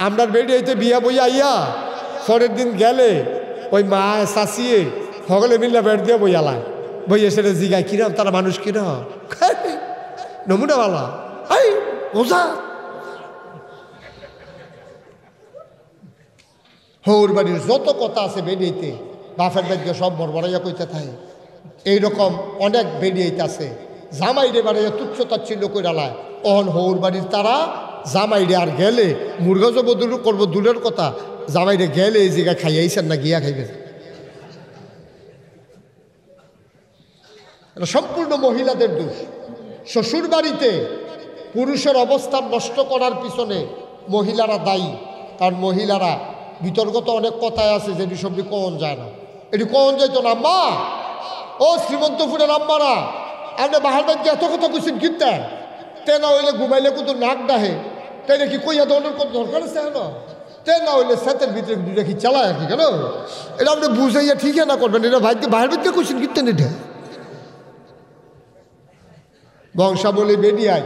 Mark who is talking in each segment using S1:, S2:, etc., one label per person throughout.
S1: আমরার বেডি হইতে বিয়া বইয়া আইয়া পরের দিন গেলে ওই মা চাচিয়ে সকলে মিল্লা বেড দিয়ে বইয়ালায় বইয়ে সেটা জিগায় কিরম তারা মানুষ কিরম নমুনাওয়ালা এই ওঝা হৌর বাড়ির যত কথা আছে বেডিয়েতে বাফের বেদকে সব বড়বড়াইয়া কইতে থাকে। এইরকম অনেক বেডিয়েতে আছে জামাইরে বাড়াইয়া তুচ্ছ তাচ্ছিল্য কইরালায়। অহন হৌর বাড়ির তারা জামাইরে আর গেলে মুরগা জব দূর করবো দূরের কথা, জামাইরে গেলে এই জায়গায় খাইয়াইছেন না গিয়া খাইবেন। সম্পূর্ণ মহিলাদের দোষ। শ্বশুর বাড়িতে পুরুষের অবস্থান নষ্ট করার পিছনে মহিলারা দায়ী। কারণ মহিলারা বিতর্কত অনেক কথায় আছে যেটি সবটি কন যায় না, এটি কন যাইতো না। আম্মা ও শ্রীমন্তপুরের আম্মারা আপনি বাহার বাড়িতে এত কথা কইছেন কিনতে তে না হইলে ঘুমাইলে কিন্তু নাক ডাহে তাই নাকি কইয়া ধরনের কত দরকার আছে না তে না হইলে সাথের ভিতরে দুটা কি চালায় আর কি কেন এটা আপনি বুঝাইয়া ঠিকই না করবেন। এটা ভাইকে বাহার বাড়িতে কইছেন কিনতেন এটা বংশাবলী বেরিয়ায়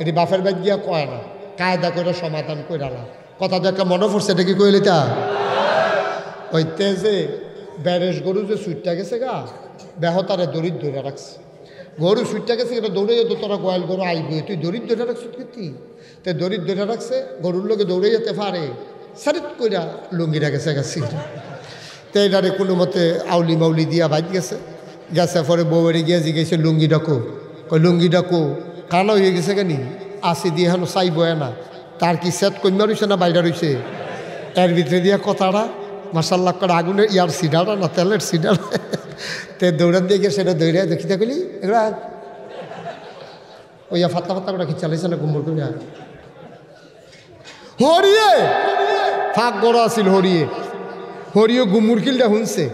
S1: এটি বাফের বাদ গিয়া কয় না, কায়দা করে সমাধান করে না। কথা তো একটা মনে পড়ছে, এটা কি কইলে তা ওই তেজে ব্যারেজ গরু যে সুইটটা গেছে গা বেহতারে দরিদ ধরে রাখছে। গরু সুইটটা গেছে এটা দৌড়ে যেত তোরা গোয়াল গরু আইব তুই দরিদ ধরে রাখছ কি তে দরিদ ধরে রাখছে গরুর লোকে দৌড়ে যেতে পারে সারিত কইরা লুঙ্গিরা গেছে গেছি তো এটারে কোনো মতে আউলি মাউলি দিয়া বাজ গেছে। গেছে পরে বউয়েরে গিয়ে জিগেছে লুঙ্গি ডাকো, কই লুঙ্গি ডাকো কালো হয়ে গেছে কেন আসি দিয়ে হেন চাইব না তার কি সেট কন্যা রয়েছে না বাইরে রয়েছে এর ভিতরে দিয়া কথাটা মাসাল্লাহ করে আগুনের ইয়ার সিডারা না তেলের সিডার তে দৌড়ান দিয়ে গিয়ে সেটা দৌড়ে দেখি থাকলি এগুলা ওই ফাত্তা ফাত্তা করে কি চালাইছে না গুম্বর করে হরিয়ে ফাঁক গড় আসিল হরিয়ে হরিয়ে গুমুর কিলটা শুনছে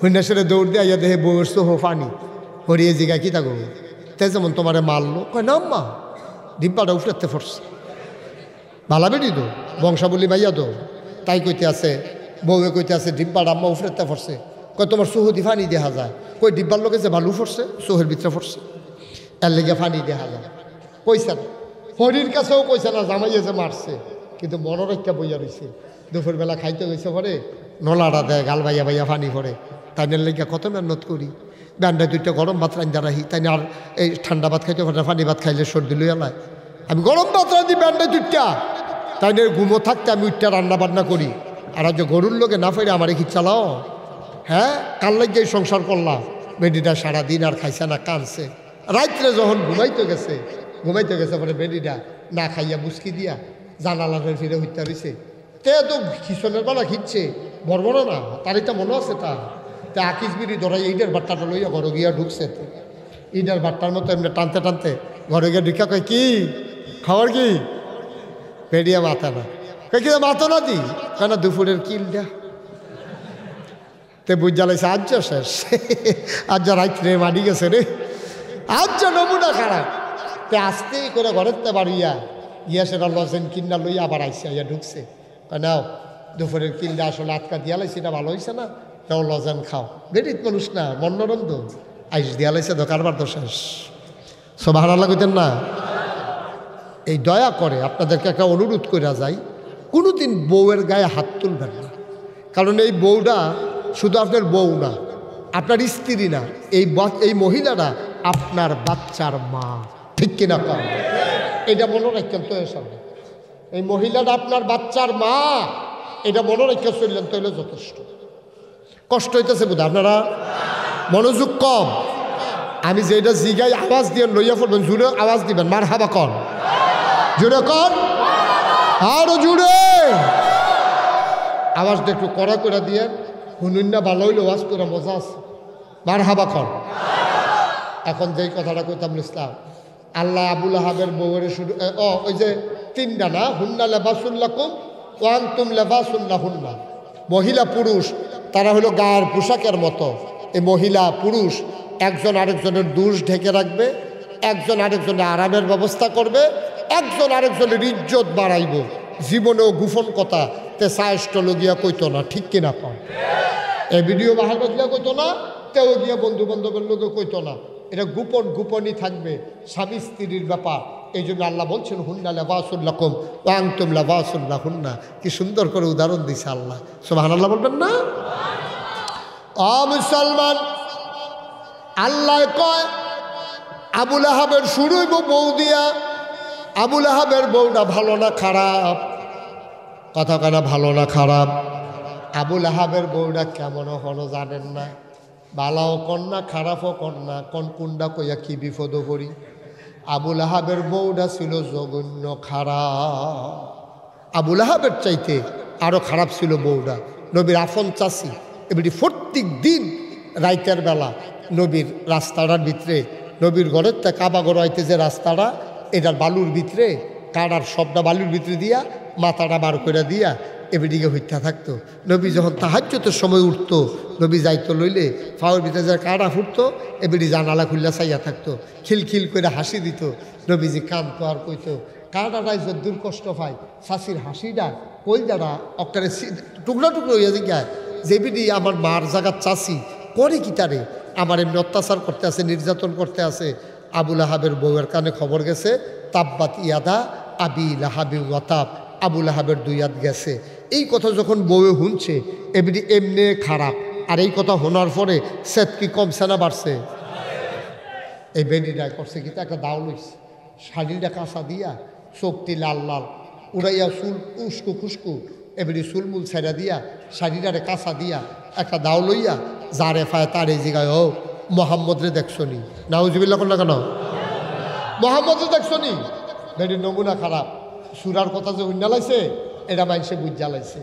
S1: হইনা সেটা দৌড় দিয়ে আইয়া দেহে বউর সহ ফানি হরিয়ে জিগা কি থাকো তে যেমন তোমারে মারলো কয় না আম্মা ডিব্বাটা উফরাতে পড়ছে ভালা বেটি তো বংশাবলী মাইয়া তো তাই কইতে আছে বউয়ে কইতে আছে ডিব্বাটা আম্মা উফরাতে পড়ছে কয় তোমার সুহদি ফানি দেখা যায় কই ডিব্বার লোকে যে ভালু পড়ছে সোহের ভিতরে পড়ছে এর লেগে ফানি দেখা যায় কইছে না হরির কাছেও কইছে না জামাইয়ে যে মারছে কিন্তু মনের একটা বইয়া রয়েছে দুপুরবেলা খাইতে গেছে পরে নলাটা দেয় গাল বাইয়া বাইয়া ফানি পড়ে তাই লেগে কত মেহনত করি ব্যান্ডায় দুইটা গরম ভাত রান্ধা রাখি তাই আর এই ঠান্ডা ভাত খাইতে পারে ফানি ভাত খাইলে সর্দি লইয়া লাই আমি গরম ভাত রাঁধি ব্যান্ডায় দুইটা তাই ঘুমো থাকতে আমি উঠটা রান্না বান্না করি আর যে গরুর লোকে না ফেরে আমার কি চালাও হ্যাঁ কাল লাগিয়ে সংসার করলাম বেডিটা সারাদিন আর খাইছে না কানছে রাত্রে যখন ঘুমাইতে গেছে পরে বেডিটা না খাইয়া মুসকি দিয়া জানালা ফিরে হইতে রয়েছে তে তো খিচনের বেলা খিচ্ছে বড় না তার এটা মনে আছে তা তে আকিস বিড়ি ধরাই ইটের বাট্টাটা লইয়া ঘরে গিয়া ঢুকছে ইটের বাট্টার মতো এমনি টানতে টানতে ঘরে গিয়ে ঢুকা কয় কি খাবার কি বেডিয়া মাথা না কী মাথা না দি কেন দুপুরের কিলটা তে বুঝ জ্বালাইছে আজ শেষ আজ রাত্রে মারি গেছে রে আজ নমুনা খারাপ তে আসতেই করে ঘরের তে বাড়িয়া গিয়া সেটা লজেন কিনা লইয়া আবার আইসে ইয়া ঢুকছে নাও দুপুরের কিলটা আসলে আটকা দিয়া লাইছে এটা ভালো হয়েছে না তাও লজেন খাও বেরিত মানুষ না মনোরঞ্জ আইস দিয়া লাইছে তো কারবার তো শেষ সব ভাড়া লাগুতেন না। এই দয়া করে আপনাদেরকে একটা অনুরোধ করে যাই কোনোদিন বউয়ের গায়ে হাত তুলবেন না, কারণ এই বউটা শুধু আপনার বউ না আপনার স্ত্রী না, এই মহিলারা আপনার বাচ্চার মা, ঠিক কিনা কম এটা মনে রাখতেন তো সামনে এই মহিলাটা আপনার বাচ্চার মা এটা মনে রেখে চললেন তো যথেষ্ট। কষ্ট হইতেছে বোধ আপনারা মনোযোগ কম, আমি যেটা জিগাই আওয়াজ দিয়ে লইয়া পড়বেন জুড়ে আওয়াজ দিবেন মার হাবা কন জুড়ে কন আরো জুড়ে আওয়াজটা একটু কড়া করে দিয়ে শুনুন না ভালো হইলে ওয়াজ করে মজা আছে মার হাবা কন। এখন যেই কথাটা কইতাম ইসলাম আল্লাহ আবুল আহাবের বউয়ের শুরু ওই যে তিনটা না হুন্না লেবাসুল্লাকুম ওয়ান তুম লেবাসুল্লাহ হুন্না, মহিলা পুরুষ তারা হলো গায়ের পোশাকের মতো। এই মহিলা পুরুষ একজন আরেকজনের দোষ ঢেকে রাখবে, একজন আরেকজনের আরামের ব্যবস্থা করবে, একজন আরেকজনের ইজ্জত বাড়াইব। জীবনেও গোপন কথা তে সায়ষ্ট লগিয়া কইতো না, ঠিক কিনা পাও এই ভিডিও বাহার বদলিয়া কইতো না, তেও গিয়া বন্ধু বান্ধবের লোকে কইতো না। এটা গোপনই থাকবে, স্বামী স্ত্রীর ব্যাপার এই জন্য আল্লাহ বলছেন হুন্না লিবাসুল লাকুম ওয়া আনতুম লিবাসুল লাহুন্না। কি সুন্দর করে উদাহরণ দিছে আল্লাহ। সুবহানাল্লাহ বলবেন না? মুসলমান, আল্লাহ কয় আবুল আহাবের শুরুই বউ দিয়া। আবুল আহাবের বউটা ভালো না খারাপ? কথা কেনা ভালো না খারাপ? আবুল আহাবের বউটা কেমন হলো জানেন না? ভালোও কন্যা খারাপও কন্যা, কোনটা কইয়া কি বিপদ করি। আবুল আহাবের বউটা ছিল জঘন্য খারাপ। আবুল আহাবের চাইতে আরও খারাপ ছিল বউটা। নবীর আফন চাষি এবারে প্রত্যেক দিন রাইতের বেলা নবীর রাস্তাটার ভিতরে, নবীর ঘরের তা কাবা ঘর হইতে যে রাস্তাটা, এটার বালুর ভিতরে কাড়ার সবটা বালুর ভিতরে দিয়া মাথাটা বার করে দিয়া এবিদিকে হইতে থাকতো। নবী যখন তাহাজ্জুদের সময় উঠতো, নবী যাইতো লইলে ফাওয়ার ভিতরে যে কাড়া ফুটতো, এবিডি জানালা খুললা চাইয়া থাকতো, খিলখিল করে হাসি দিত। নবীজি কাঁদতো আর কইতো কাড়াটাই যদ্দূর কষ্ট পায়, শাশির হাসিটা কই যারা অক্কারে টুকরা টুকরো হইয়া যায়। যেবিডি আমার মার জাগার চাষি করে কি তারে আমার এমনি অত্যাচার করতে আছে, নির্যাতন করতে আছে। আবুল আহাবের বউয়ের কানে খবর গেছে, তাব্বাত ইয়াদা আবি লাহাবি ওয়াতাব, আবুল আহাবের দুই হাত গেছে। এই কথা যখন বউয়ে শুনছে এমনি এমনি খারাপ, আর এই কথা শোনার পরে সেত কি কমছে না বাড়ছে? এই বেডিটা করছে কি একটা দাও লইছে, শাড়িটা কাঁচা দিয়া চোখটি লাল লাল উড়াইয়া চুল উস্কু খুস্কু এবারে চুলমুল ছেড়া দিয়া শাড়িটারে কাঁচা দিয়া একটা দাও লইয়া যারে ফায় তার এই জায়গায় ও মোহাম্মদ রে দেখছো নি? নাউজুবিল্লাহ কোন না কেন? মোহাম্মদ রে দেখছো নি? বেডির নমুনা খারাপ, সুরার কথা যে উন্না লাইছে এটা মানুষে বুঝা লাইছে।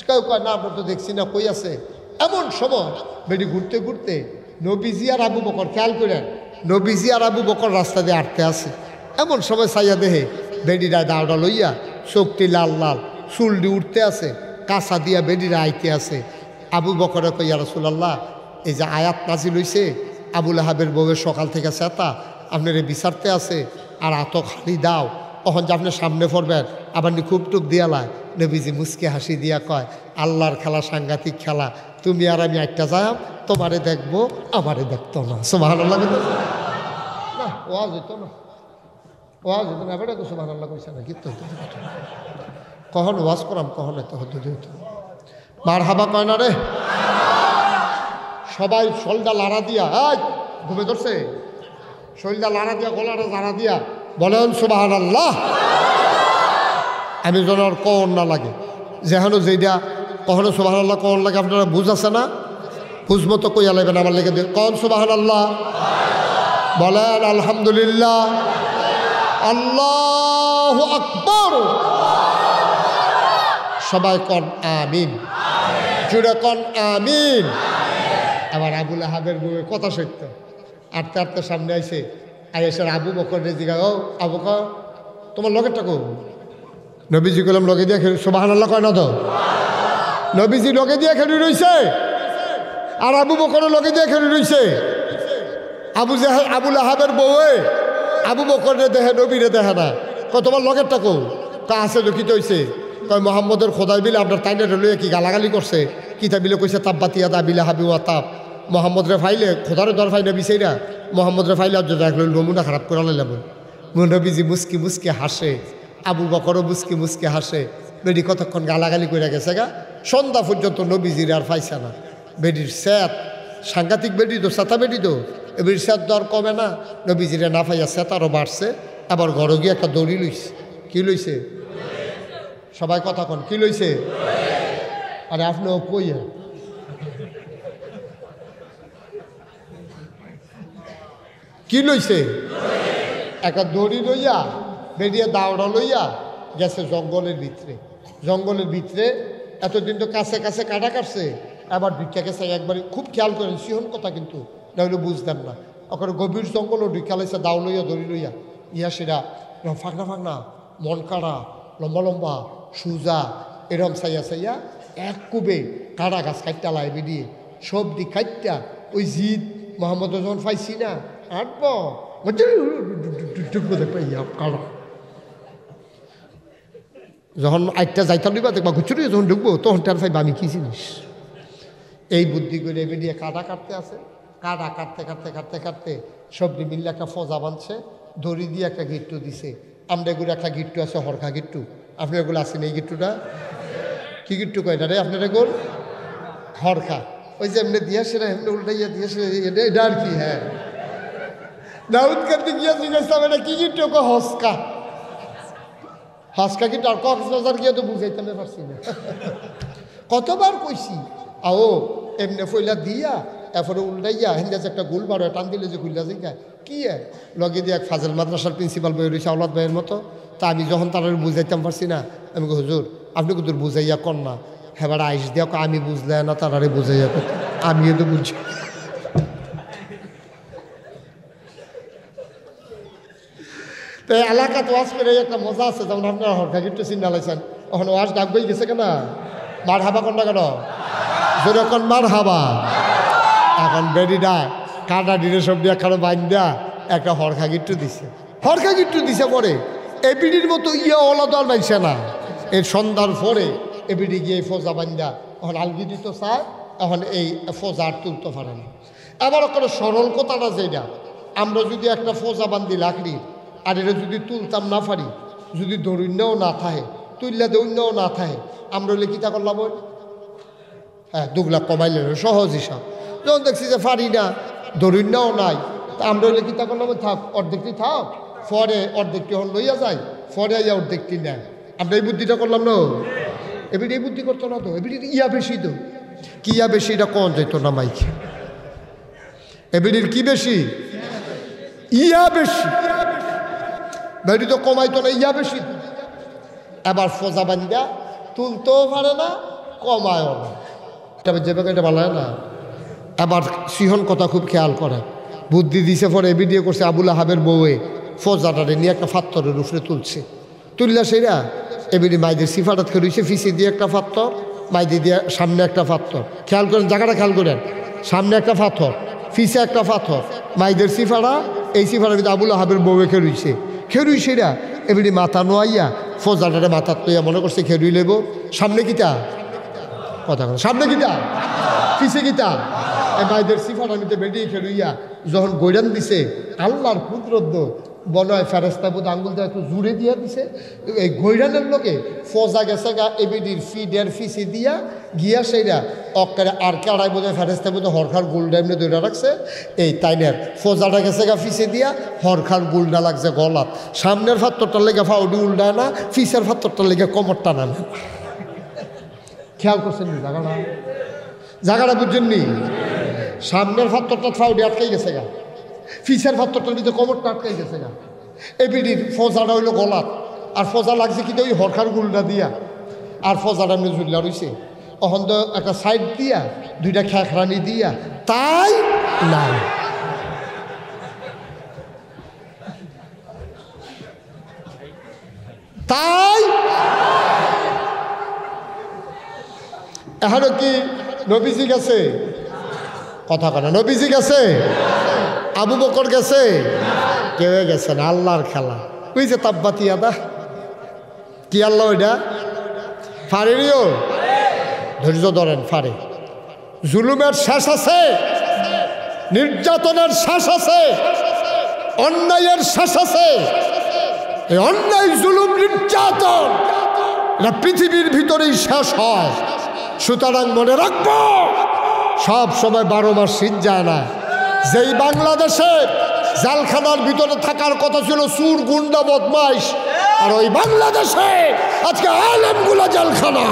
S1: কেউ কয় না আমরা তো দেখছি না, কই আছে। এমন সময় বেডি ঘুরতে ঘুরতে নবীজি আর আবু বকর, খেয়াল করেন, নবীজি আর আবু বকর রাস্তা দিয়ে আটতে আছে। এমন সময় সাইয়া দেহে বেডিরা দাওটা লইয়া চোখটি লাল লাল চুলটি উঠতে আছে, কাঁচা দিয়া বেডিরা আইতে আছে। আবু বকরে কই ইয়া রাসূলুল্লাহ, এই যে আয়াত নাজিল হইছে আবুল আহাবের বউয়ের সকাল থেকে চেতা আপনার বিচারতে আছে, আর আত খালি দাও, তখন যে আপনি সামনে পড়বেন আবার খুব টুপ দিয়ালায়। নবীজি মুসকে হাসি দিয়া কয় আল্লাহর খেলা সাংঘাতিক খেলা, তুমি আর আমি একটা যাম, তোমারে দেখবো আমারে দেখতো না। সুবহানাল্লাহ না, ওয়াজ হইতো না, ওয়াজ হইতো না, এবারে তো সুবহানাল্লাহ কইছে না, কিন্তু কখন ওয়াজ করাম কখন এত হতো হইতো। মারহাবা কয় না রে সবাই, শোলটা লাড়া দিয়া, এই ঘুমে ধরছে, শরীরটা লাড়া দিয়া গলাটা লাড়া দিয়া বলেন সুবহানাল্লাহ। আমি যেন আর কন না লাগে, যেহেন যেটা কখনো সুবহানাল্লাহ কন লাগে, আপনারা বুঝ আছে না? বুঝবো তো কইয়া লাগবেন আমার লেগে কন সুবহানাল্লাহ, বলেন আলহামদুলিল্লাহ, আল্লাহু আকবার, সবাই কন আমিন, জুড়ে কন আমিন। আবার আবুল আহাবের বউয়ের কথা সত্য, আটতে আটতে সামনে আইসে আইসার আবু বকর জিগা, ও আবু বকর তোমার লগেরটা কো? নবীজি কলাম লগে দিয়ে খেলি, সুবহানাল্লাহ কয় না তো? নবীজি লগে দিয়ে খেলি রইছে, আর আবু বকর লগে দিয়ে খেলি রইছে। আবুল আহাবের বউয়ে আবু বকরে দেখে, নবীরে দেখে না। কয় তোমার লগেরটা কো? তা আছে লক্ষিত হয়েছে। কয় মোহাম্মদের খোদাই বিলে আপনার তাইনে লইয়া কি গালাগালি করছে, কিতা বিলে কইছে তাব্বাত ইয়াদা আবি লাহাবি ওয়াতাব। মোহাম্মদ রে ফাইলে খোদারে দর ফাইলে বিষয়রা মোহাম্মদ রে ফাইলে দেখ নমুনা খারাপ করে লাইলাম। নবীজি মুস্কি মুস্কি হাসে, আবু বকরও মুস্কি মুস্কি হাসে। বেডি কতক্ষণ গালাগালি করে গেছে গা, সন্ধ্যা পর্যন্ত নবীজির আর পাইছে না। বেডির স্যাত সাংঘাতিক, বেডি তো সেতা বেডি তো, এবার স্যাত দর কমে না, নবীজিরে না পাইয়া স্যাত আরও বাড়ছে। আবার ঘরে গিয়ে একটা দড়ি লইছে। কি লইছে? সবাই কথা কন, কি লইছে? আরে আপনিও কইয়া কি লইছে? একটা দড়ি লইয়া বেরিয়ে দাওড়া লইয়া গেছে জঙ্গলের ভিতরে। জঙ্গলের ভিতরে এতদিন তো কাছে কাছে কাটা কাটছে, আবার ভিক্ষা গেছে একবারে। খুব খেয়াল করেন, সিহন কথা কিন্তু না হলে বুঝতেন না। ওখানে গভীর জঙ্গলও ভিক্ষা লাইছে, দাও লইয়া দড়ি লইয়া ইয়া সেরা ফাঁকনা ফাঁকনা মন কাড়া লম্বা লম্বা সুজা এরম চাইয়া চাইয়া এক কুবে কাড়া গাছ কাটটা লাইবে দিয়ে সব দি কাটটা ওই জিদ মোহাম্মদ যখন পাইছি না আটব কাড়া যখন আটটা যাইতা দিবা দেখবা ঘুচুরি যখন ঢুকবো তখন টার পাইবা আমি কি জিনিস। এই বুদ্ধি করে এমনি দিয়ে কাটা কাটতে আছে। কাটা কাটতে কাটতে কাটতে কাটতে সবজি মিললে একটা ফজা বানছে। দড়ি দিয়ে একটা গিট্টু দিছে। আমরা এগুলো একটা গিট্টু আছে, হরকা গিট্টু। আপনার এগুলো আসেন এই গিট্টুটা কি গিট্টু কয় না রে আপনার এগুলো? হরকা। ওই যে এমনি দিয়েছে না, এমনি উল্টাইয়া দিয়েছে, এটা আর কি? হ্যাঁ, দাউদ কান্দি গিয়া জিজ্ঞাসা এটা কি গিট্টু? হসকা। হসকা গিট্টু। আর কক্সবাজার গিয়ে তো বুঝাইতে পারছি না, কতবার কইছি। আও এমনি ফইলা দিয়া এরপরে উল্টাইয়া হিন্দা যে একটা গোল বারো টান দিলে যে খুললা যায় কি লগে দিয়ে এক ফাজল মাদ্রাসার প্রিন্সিপাল বই রয়েছে আওলাদ ভাইয়ের মতো। তা আমি যখন তারা বুঝাইতাম পারছি না, আমি হুজুর আপনি কুদুর বুঝাইয়া কর না। হেবার আইস দিয়া আমি বুঝলে না, তারারে বুঝাইয়া কর, আমিও তো বুঝছি। তো এলাকা তো ওয়াজ করে একটা মজা আছে, যেমন আপনারা হরকা গিট্টু চিন্তা লাইছেন, ওখানে ওয়াজ ডাক বই গেছে কেনা মার হাবা কন্যা কেন যেরকম মার হাবা। এখন বেডিটা কাটা ডিরে সব দিয়ে খানো বাইন দেয়া একটা হরকা গিট্টু দিছে। হরকা গিট্টু দিছে পরে এপিডির মতো ওলাদল মাইছে না। এই সন্ধ্যার পরে এপিডি গিয়ে ফোজা বান্ধা এখন আলগি দিত চায়, এখন এই ফোজা আর তুলতে পারে না। আবার ওখানে সরল কথাটা যেটা, আমরা যদি একটা ফোজা বান্ধি লাকড়ি আর এটা যদি তুলতাম না পারি, যদি দরুণ্যও না থাকে, তুললে দৈন্যও না থাকে, আমরা হলে কিতা করলাম? হ্যাঁ, 2 লাখ কমাইলে সহজ হিসাব। যখন দেখছি যে পারি না, দরুণ্যও নাই, তা আমরা হলে কিতা করলাম? থাক, অর্ধেকটি থাক, পরে অর্ধেকটি হন লইয়া যায়, পরে আইয়া অর্ধেকটি নেয়। আমরা এই বুদ্ধিটা করলাম না? এবিডি এই বুদ্ধি করতো না তো, এবিডি ইয়া বেশি তো। কি ইয়া বেশি এটা কোন যেত না মাইকে? এবিডির কি বেশি? ইয়া বেশি। বেডি তো কমাইতো না, ইয়া বেশি। এবার ফোজা বান্ধা তুলতেও পারে না, কমায়ও না, তবে যে এটা ভালো হয় না। এবার সিহন কথা খুব খেয়াল করে, বুদ্ধি দিছে পরে এবিডিও করছে আবুল আহাবের বউয়ে ফোজাটারে নিয়ে একটা ফাত্তরের উপরে তুলছে। তুললা সেরা এবিডি মাইদের সিফাটাত করেছে, ফিসে দিয়ে একটা ফাত্তর, মাইদি দিয়ে সামনে একটা ফাত্তর। খেয়াল করেন জায়গাটা, খেয়াল করেন, সামনে একটা পাথর, ফিসে একটা পাথর, মাইদের সিফারা, এই সিফারার ভিতরে আবুল আহাবের বউয়ে খেরুই সেরা এবিডি মাথা নোয়াইয়া ফোজাটারে মাথার তৈয়া মনে করছে খেরুই লেব। সামনে কিতা কথা কথা, সামনে কিতা, পিছে কিতা, মাইদের সিফাটার ভিতরে বেরিয়ে খেলুইয়া যখন গৈরান দিছে, আল্লাহর কুদরত বলে ফেরেস্তা বোধ আঙ্গুল দিয়ে একটু জুড়ে দিয়া দিছে। এই গৈরানের লোকে ফজা গেছে গা এবিডির ফিডের ফিসি দিয়া গিয়া সেইরা অক্কারে আর কাড়াই বোধ ফেরেস্তা বোধ হরখার গোলটা এমনি দৌড়া রাখছে। এই তাইনের ফজাটা গেছে গা ফিসে দিয়া, হরখার গোলটা লাগছে গলাত। সামনের ফাত্তরটার লেগে ফাউডি উল্টায় না, ফিসের ফাত্তরটার লেগে কোমরটা নামে। খেয়াল করছেন নি জায়গাটা? জায়গাটা বুঝছেন নি? সামনের ফাত্তরটা ফাউডি আটকাই গেছে গা, ফিসের ফাত্তরটার ভিতরে কোমরটা আটকাই গেছে গা। এবিডির ফজাটা হইলো গলাত, আর ফজা লাগছে কিন্তু ওই হরখার গুলটা দিয়া, আর ফজাটা এমনি ঝুল্লা রয়েছে। তখন তো একটা সাইড দিয়া 2টা খেখরানি দিয়া, তাই নাই তাই এখনো কি নবীজি গেছে? কথা কেন, নবীজি গেছে? আবু বকর গেছে? কেউ গেছে না। আল্লাহর খেলা বুঝছে। তাব্বাতি আদা কি আল্লাহ ওইটা ফারেরিও ধৈর্য ধরেন, ফারে। জুলুমের শেষ আছে, নির্যাতনের শেষ আছে, অন্যায়ের শেষ আছে। এই অন্যায়, জুলুম, নির্যাতন এটা পৃথিবীর ভিতরেই শেষ হয়। সুতরাং মনে রাখবো, সব সময় 12 মাস শীত যায় না। যেই বাংলাদেশে জেলখানার ভিতরে থাকার কথা ছিল চুর, গুন্ডা, বদমাইশ, আর ওই বাংলাদেশে আজকে আলেমগুলা জেলখানা।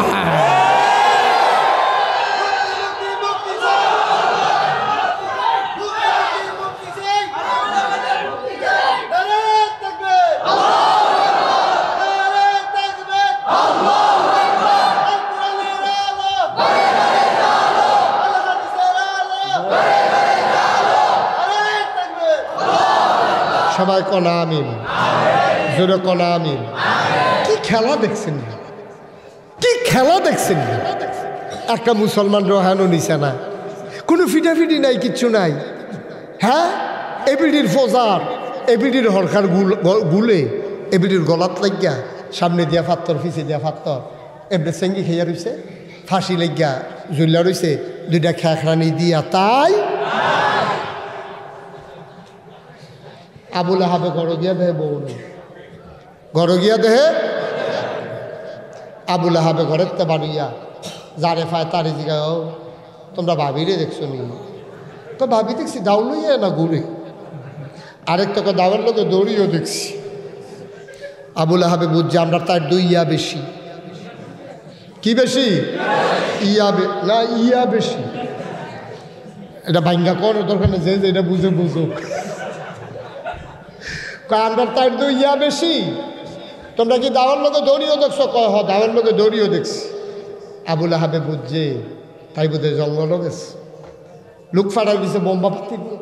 S1: সবাই কনা আমিন, জোরে কনা আমিন। কি খেলা দেখছেন, কি খেলা দেখছেন! একটা মুসলমান রোহানো নিছে না, কোনো ফিটাফিটি নাই, কিচ্ছু নাই। হ্যাঁ, এবিডির ফজার, এবিডির হরকার গুলে এবিডির গলাত লাগিয়া, সামনে দিয়া ফাত্তর, পিছে দিয়া ফাত্তর, এমনি চেঙ্গি খাইয়া রয়েছে, ফাঁসি লাগিয়া জুল্লা রয়েছে, 2টা খেখরানি দিয়া, তাই আবুল আহাবে ঘর গিয়া দেহে বউ নেই, ঘর গিয়া দেহে আবুল আহাবে ঘরের তে বাড়িয়া যারে ফায় তারে জিগায়, ও তোমরা ভাবিরে দেখছো নি? তো ভাবি দেখছি দাউ লইয়া না ঘুরে, আরেক তোকে দাওয়ার লোকে দৌড়িও দেখছি। আবুল আহাবে বুঝছে আমরা তার দুই ইয়া বেশি। কি বেশি? না ইয়া বেশি। এটা ভাঙ্গা করার দরকার নেই, যে এটা বুঝে বুঝুক। আমরা তার দুই ইয়া বেশি, তোমরা কি দাওয়ার লোকে দৌড়িও দেখছো? কয় হ দাওয়ার লোকে দৌড়িও দেখছি। আবুল আহাবে বুঝছে তাই বোধহয় জঙ্গলও গেছে, লুক ফাটাই দিছে বোম্বা পাতি দিয়ে,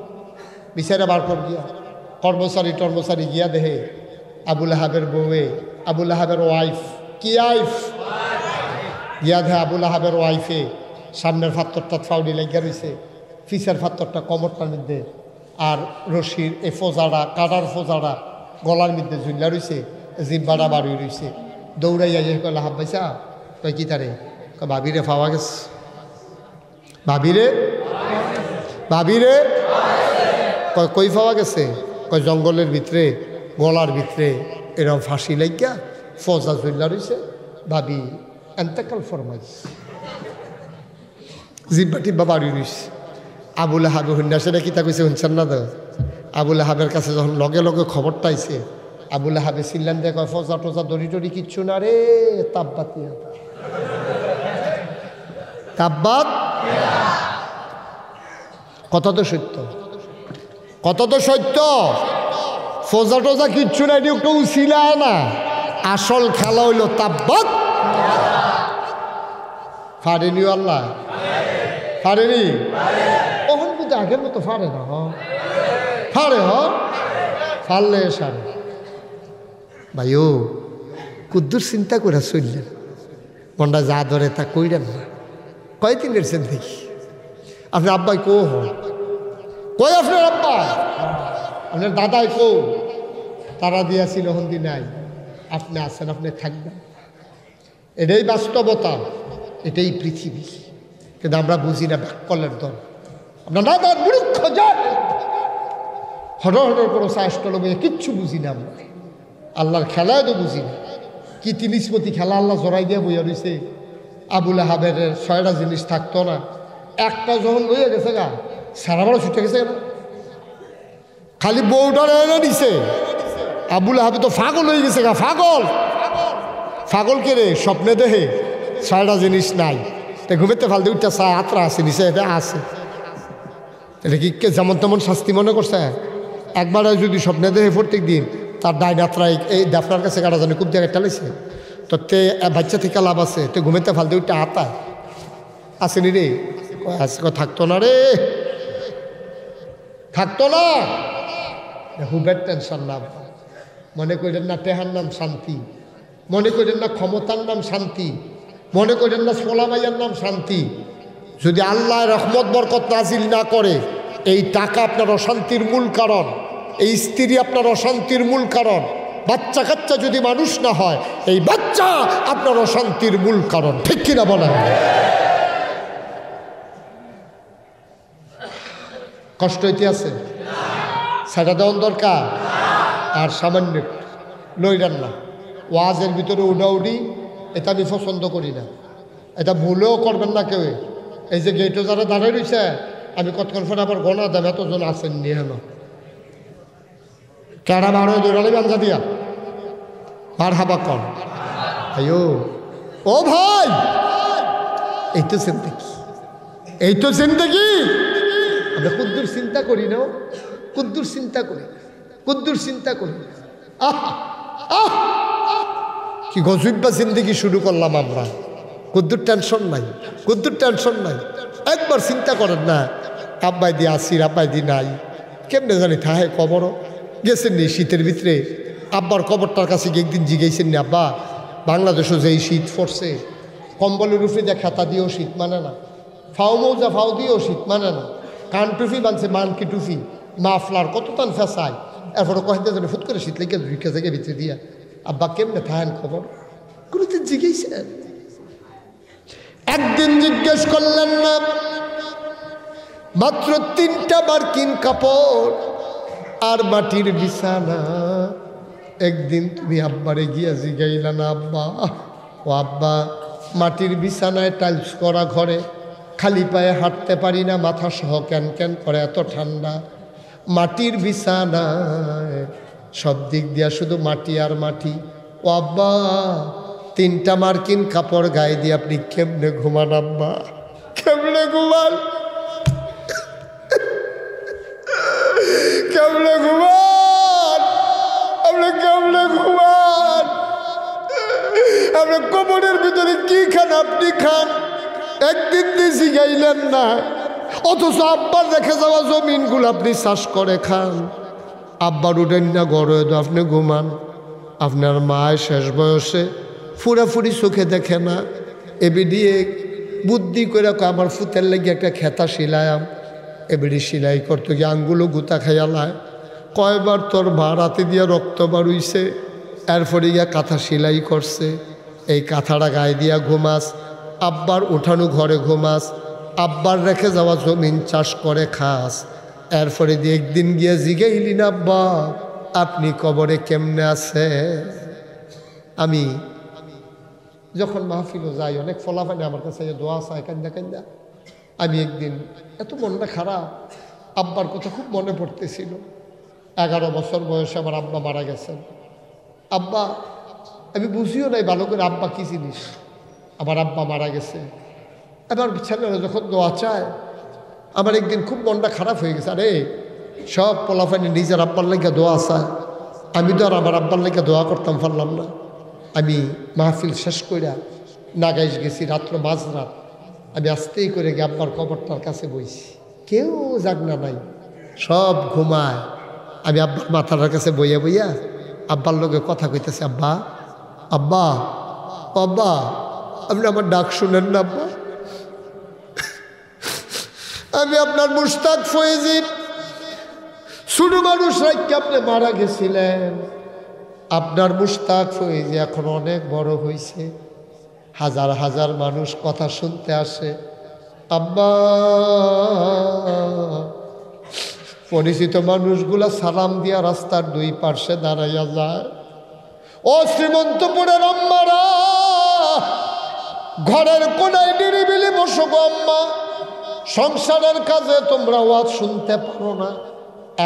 S1: বিচারে বার কর গিয়া কর্মচারী গিয়া দেহে আবুল আহাবের বউয়ে, আবুল আহাবের ওয়াইফ, কি আইফ গিয়া দেহে আবুল আহাবের ওয়াইফে সামনের ফাত্তরটা ফাউডি লাগিয়া রয়েছে, ফিসের ফাত্তরটা কমরটার মধ্যে, আর রশির এই ফোজাড়া কাটার ফোজাড়া গলার মধ্যে ঝুল্লা রয়েছে, জিব্বাটা বাড়ি রয়েছে। দৌড়াইয়া যে কয় লাহাব পাইছা? কয় কি তারে? কয় ভাবিরে পাওয়া গেছে। ভাবিরে কয় কই পাওয়া গেছে? কয় জঙ্গলের ভিতরে গলার ভিতরে এরকম ফাঁসি লাগিয়া ফজা ঝুল্লা রয়েছে, ভাবি এন্তেকাল ফরমাইছে, জিব্বা টিব্বা বাড়ি রয়েছে। আবুল আহাবে হুন্ডাসেরা কিতা কইছে শুনছেন না তো? আবুল আহাবের কাছে যখন লগে লগে খবরটা আইছে, আবুল আহাবে সিল্লান দিয়ে কয় ফজা টজা দড়ি টড়ি কিচ্ছু না রে, তাব্বাতি তাব্বাত। কথা তো সত্য, কত তো সত্য। ফজা টজা কিচ্ছু না, এটি কেউ ছিল না, আসল খেলা হইল তাব্বাত। ফারেনি আল্লাহ, ফারেনি কখন কিন্তু আগের মতো ফারে না, ফারে ফারলে সারে। ভাইও কুদ্দুর চিন্তা করে চললেন, মনটা যা ধরে তা কইরেন না। কয়দিন এসেছেন দেখি আপনার আব্বাই কো হন, কই আপনার আব্বা, আপনার দাদাই কো? তারা দিয়াছিল হন্দি নাই, আপনি আছেন, আপনি থাকবেন। এটাই বাস্তবতা, এটাই পৃথিবী। কিন্তু আমরা বুঝি না ব্যাককলের দল, আমরা না তার মূর্খ যান হরহর কোনো চাষটলবে কিচ্ছু বুঝি না। আমরা আল্লাহর খেলায় তো বুঝি না, কি তিলিসমতি খেলা আল্লাহ জড়াই দিয়ে বইয়া রয়েছে। আবুল আহাবের 6টা জিনিস থাকতো না, একটা যখন লইয়া গেছে গা সারা বড় ছুটে গেছে, খালি বউটার এনে দিছে। আবুল আহাবে তো পাগল হয়ে গেছে গা, পাগল কে রে? স্বপ্নে দেহে 6টা জিনিস নাই, তা ঘুমেতে ফালতে উঠতে চা আত্রা আছে নিচে, এটা আছে। এটা কি যেমন তেমন শাস্তি মনে করছে? একবার যদি স্বপ্নে দেহে প্রত্যেক দিন তার ডাইন আত্রায় এই দাফনার কাছে কাটা জানে খুব জায়গায় টালেছে, তো তে বাচ্চা থেকে লাভ আছে, তো ঘুমেতে ফালতে উঠতে আতায় আসেনি রে? থাকতো না রে, থাকতো না। হুবের টেনশন না, মনে করেন না টেহার নাম শান্তি, মনে করেন না ক্ষমতার নাম শান্তি, মনে করেন না সোলামাইয়ার নাম শান্তি। যদি আল্লাহ রহমত বরকত নাজিল না করে, এই টাকা আপনার অশান্তির মূল কারণ, এই স্ত্রী আপনার অশান্তির মূল কারণ, বাচ্চা কাচ্চা যদি মানুষ না হয়, এই বাচ্চা আপনার অশান্তির মূল কারণ। ঠিক কিনা বলেন? কষ্ট হইতে আছে, সেটা দেওয়ার দরকার। আর সামান্য লইরান না, ওয়াজের ভিতরে উডাউডি এটা আমি পছন্দ করি না, এটা ভুলেও করবেন না কেউ। এই যে গেটে যারা দাঁড়ায় রয়েছে, আমি কতক্ষণ ফোন আবার গণা দেব, এতজন আসেন নিয়ে হেন কেডা বার হয়ে দৌড়ালে বাঞ্জা দিয়া বার হাবা কন। আয়ো ও ভাই, এই তো জিন্দেগি, এই তো জিন্দেগি। আমরা কুদ্দুর চিন্তা করি না, কুদ্দুর চিন্তা করি, কুদ্দুর চিন্তা করি। কি গজুব্বা জিন্দেগি শুরু করলাম আমরা। কুদ্দুর টেনশন নাই, কুদ্দুর টেনশন নাই। একবার চিন্তা করেন না, আব্বাই দি আসির, আব্বাই দি নাই, কেমনে জানি থাহে কবরও গেছেন নি শীতের ভিতরে। আব্বার কবরটার কাছে গিয়ে একদিন জিগেছেন নি, আব্বা বাংলাদেশও যেই শীত পড়ছে, কম্বলের উপরে দিয়ে খেতা দিয়েও শীত মানে না, ফাও মৌজা ফাও দিয়েও শীত মানে না, কান টুফি বানছে মানকি টুফি, মাফলার কত টান ফেসায়, এরপরে কয়েকদিন যেন ফুট করে শীত লেগে ঢুকে থেকে ভিতরে দিয়া। আব্বা কেমনে থাহেন খবর? কোনোদিন জিজ্ঞেসেন? একদিন জিজ্ঞেস করলেন না? মাত্র 3টা মার্কিন কাপড় আর মাটির বিছানা। একদিন তুমি আব্বারে গিয়া জিগাইলা না, আব্বা ও আব্বা, মাটির বিছানায় টাইলস করা ঘরে খালি পায়ে হাঁটতে পারি না, মাথা সহ ক্যান ক্যান করে, এত ঠান্ডা। মাটির বিছানায় সব দিক দিয়া শুধু মাটি আর মাটি। ও আব্বা, 3টা মার্কিন কাপড় গায়ে দিয়ে আপনি কেমনে ঘুমান আব্বা, কেমনে ঘুমান, কেমনে ঘুমান, আপনি কেমনে ঘুমান? আপনার কবরের ভিতরে কি খান আপনি খান, একদিন দিয়েছি গাইলেন না, অথচ আব্বার রেখে যাওয়া জমিনগুলো আপনি চাষ করে খান। আব্বার উঠেন না গড়ে তো আপনি ঘুমান। আপনার মায়ের শেষ বয়সে ফুরাফুরি চোখে দেখে না, এবিডিয়ে বুদ্ধি করে আমার ফুতের লেগে একটা খেতা সিলায়াম, এবিডি সিলাই করতে গিয়ে আঙ্গুলো গুতা খাইয়ালায়, কয়বার তোর ভাড়াতে দিয়ে রক্ত বাড়ুইছে, এরপরে গিয়া কাঁথা সিলাই করছে, এই কাঁথাটা গায়ে দিয়া ঘুমাস, আব্বার উঠানো ঘরে ঘুমাস, আব্বার রেখে যাওয়া জমিন চাষ করে খাস। এরপরে দিয়ে একদিন গিয়ে জিগাইলি না, আব্বা আপনি কবরে কেমনে আছে? আমি যখন মাহফিলও যাই, অনেক ফলাফানি আমার কাছে দোয়া চায় কান্দা কান্দা। আমি একদিন এত মনটা খারাপ, আব্বার কথা খুব মনে পড়তেছিল। 11 বছর বয়সে আমার আব্বা মারা গেছেন। আব্বা আমি বুঝিও নাই ভালো করে আব্বা কী জিনিস, আমার আব্বা মারা গেছে। এবার ছেলেরা যখন দোয়া চায়, আমার একদিন খুব মনটা খারাপ হয়ে গেছে। আরে সব পোলাফানি নিজের আব্বার লেগে দোয়া চায়, আমি তো আর আমার আব্বার লেগে দোয়া করতাম পারলাম না। আমি মাহফিল শেষ কইরা নাগাইশ গেছি, রাত্র মাঝরাত। আমি আস্তেই করে গিয়ে আব্বার কবরটার কাছে বইছি, কেউ জাগনা নাই, সব ঘুমায়। আমি আব্বার মাথাটার কাছে বইয়া বইয়া আব্বার লোকে কথা কইতেছে, আব্বা আব্বা আব্বা আপনি আমার ডাক শুনেন না আব্বা, আমি আপনার মুশতাক ফয়েজির ছোট মানুষ রাখতে আপনি মারা গেছিলেন। আপনার মুশতাক ফয়েজি এখন অনেক বড় হয়েছে, হাজার হাজার মানুষ কথা শুনতে আসে। আব্বা পরিচিত মানুষগুলা সালাম দিয়া রাস্তার 2 পার্শ্বে দাঁড়াইয়া যায়। ও শ্রীমন্তপুরের আম্মারা, ঘরের কোনায় নিরিবিলি বসো গো আম্মা, সংসারের কাজে তোমরা ওয়াজ শুনতে পারো না,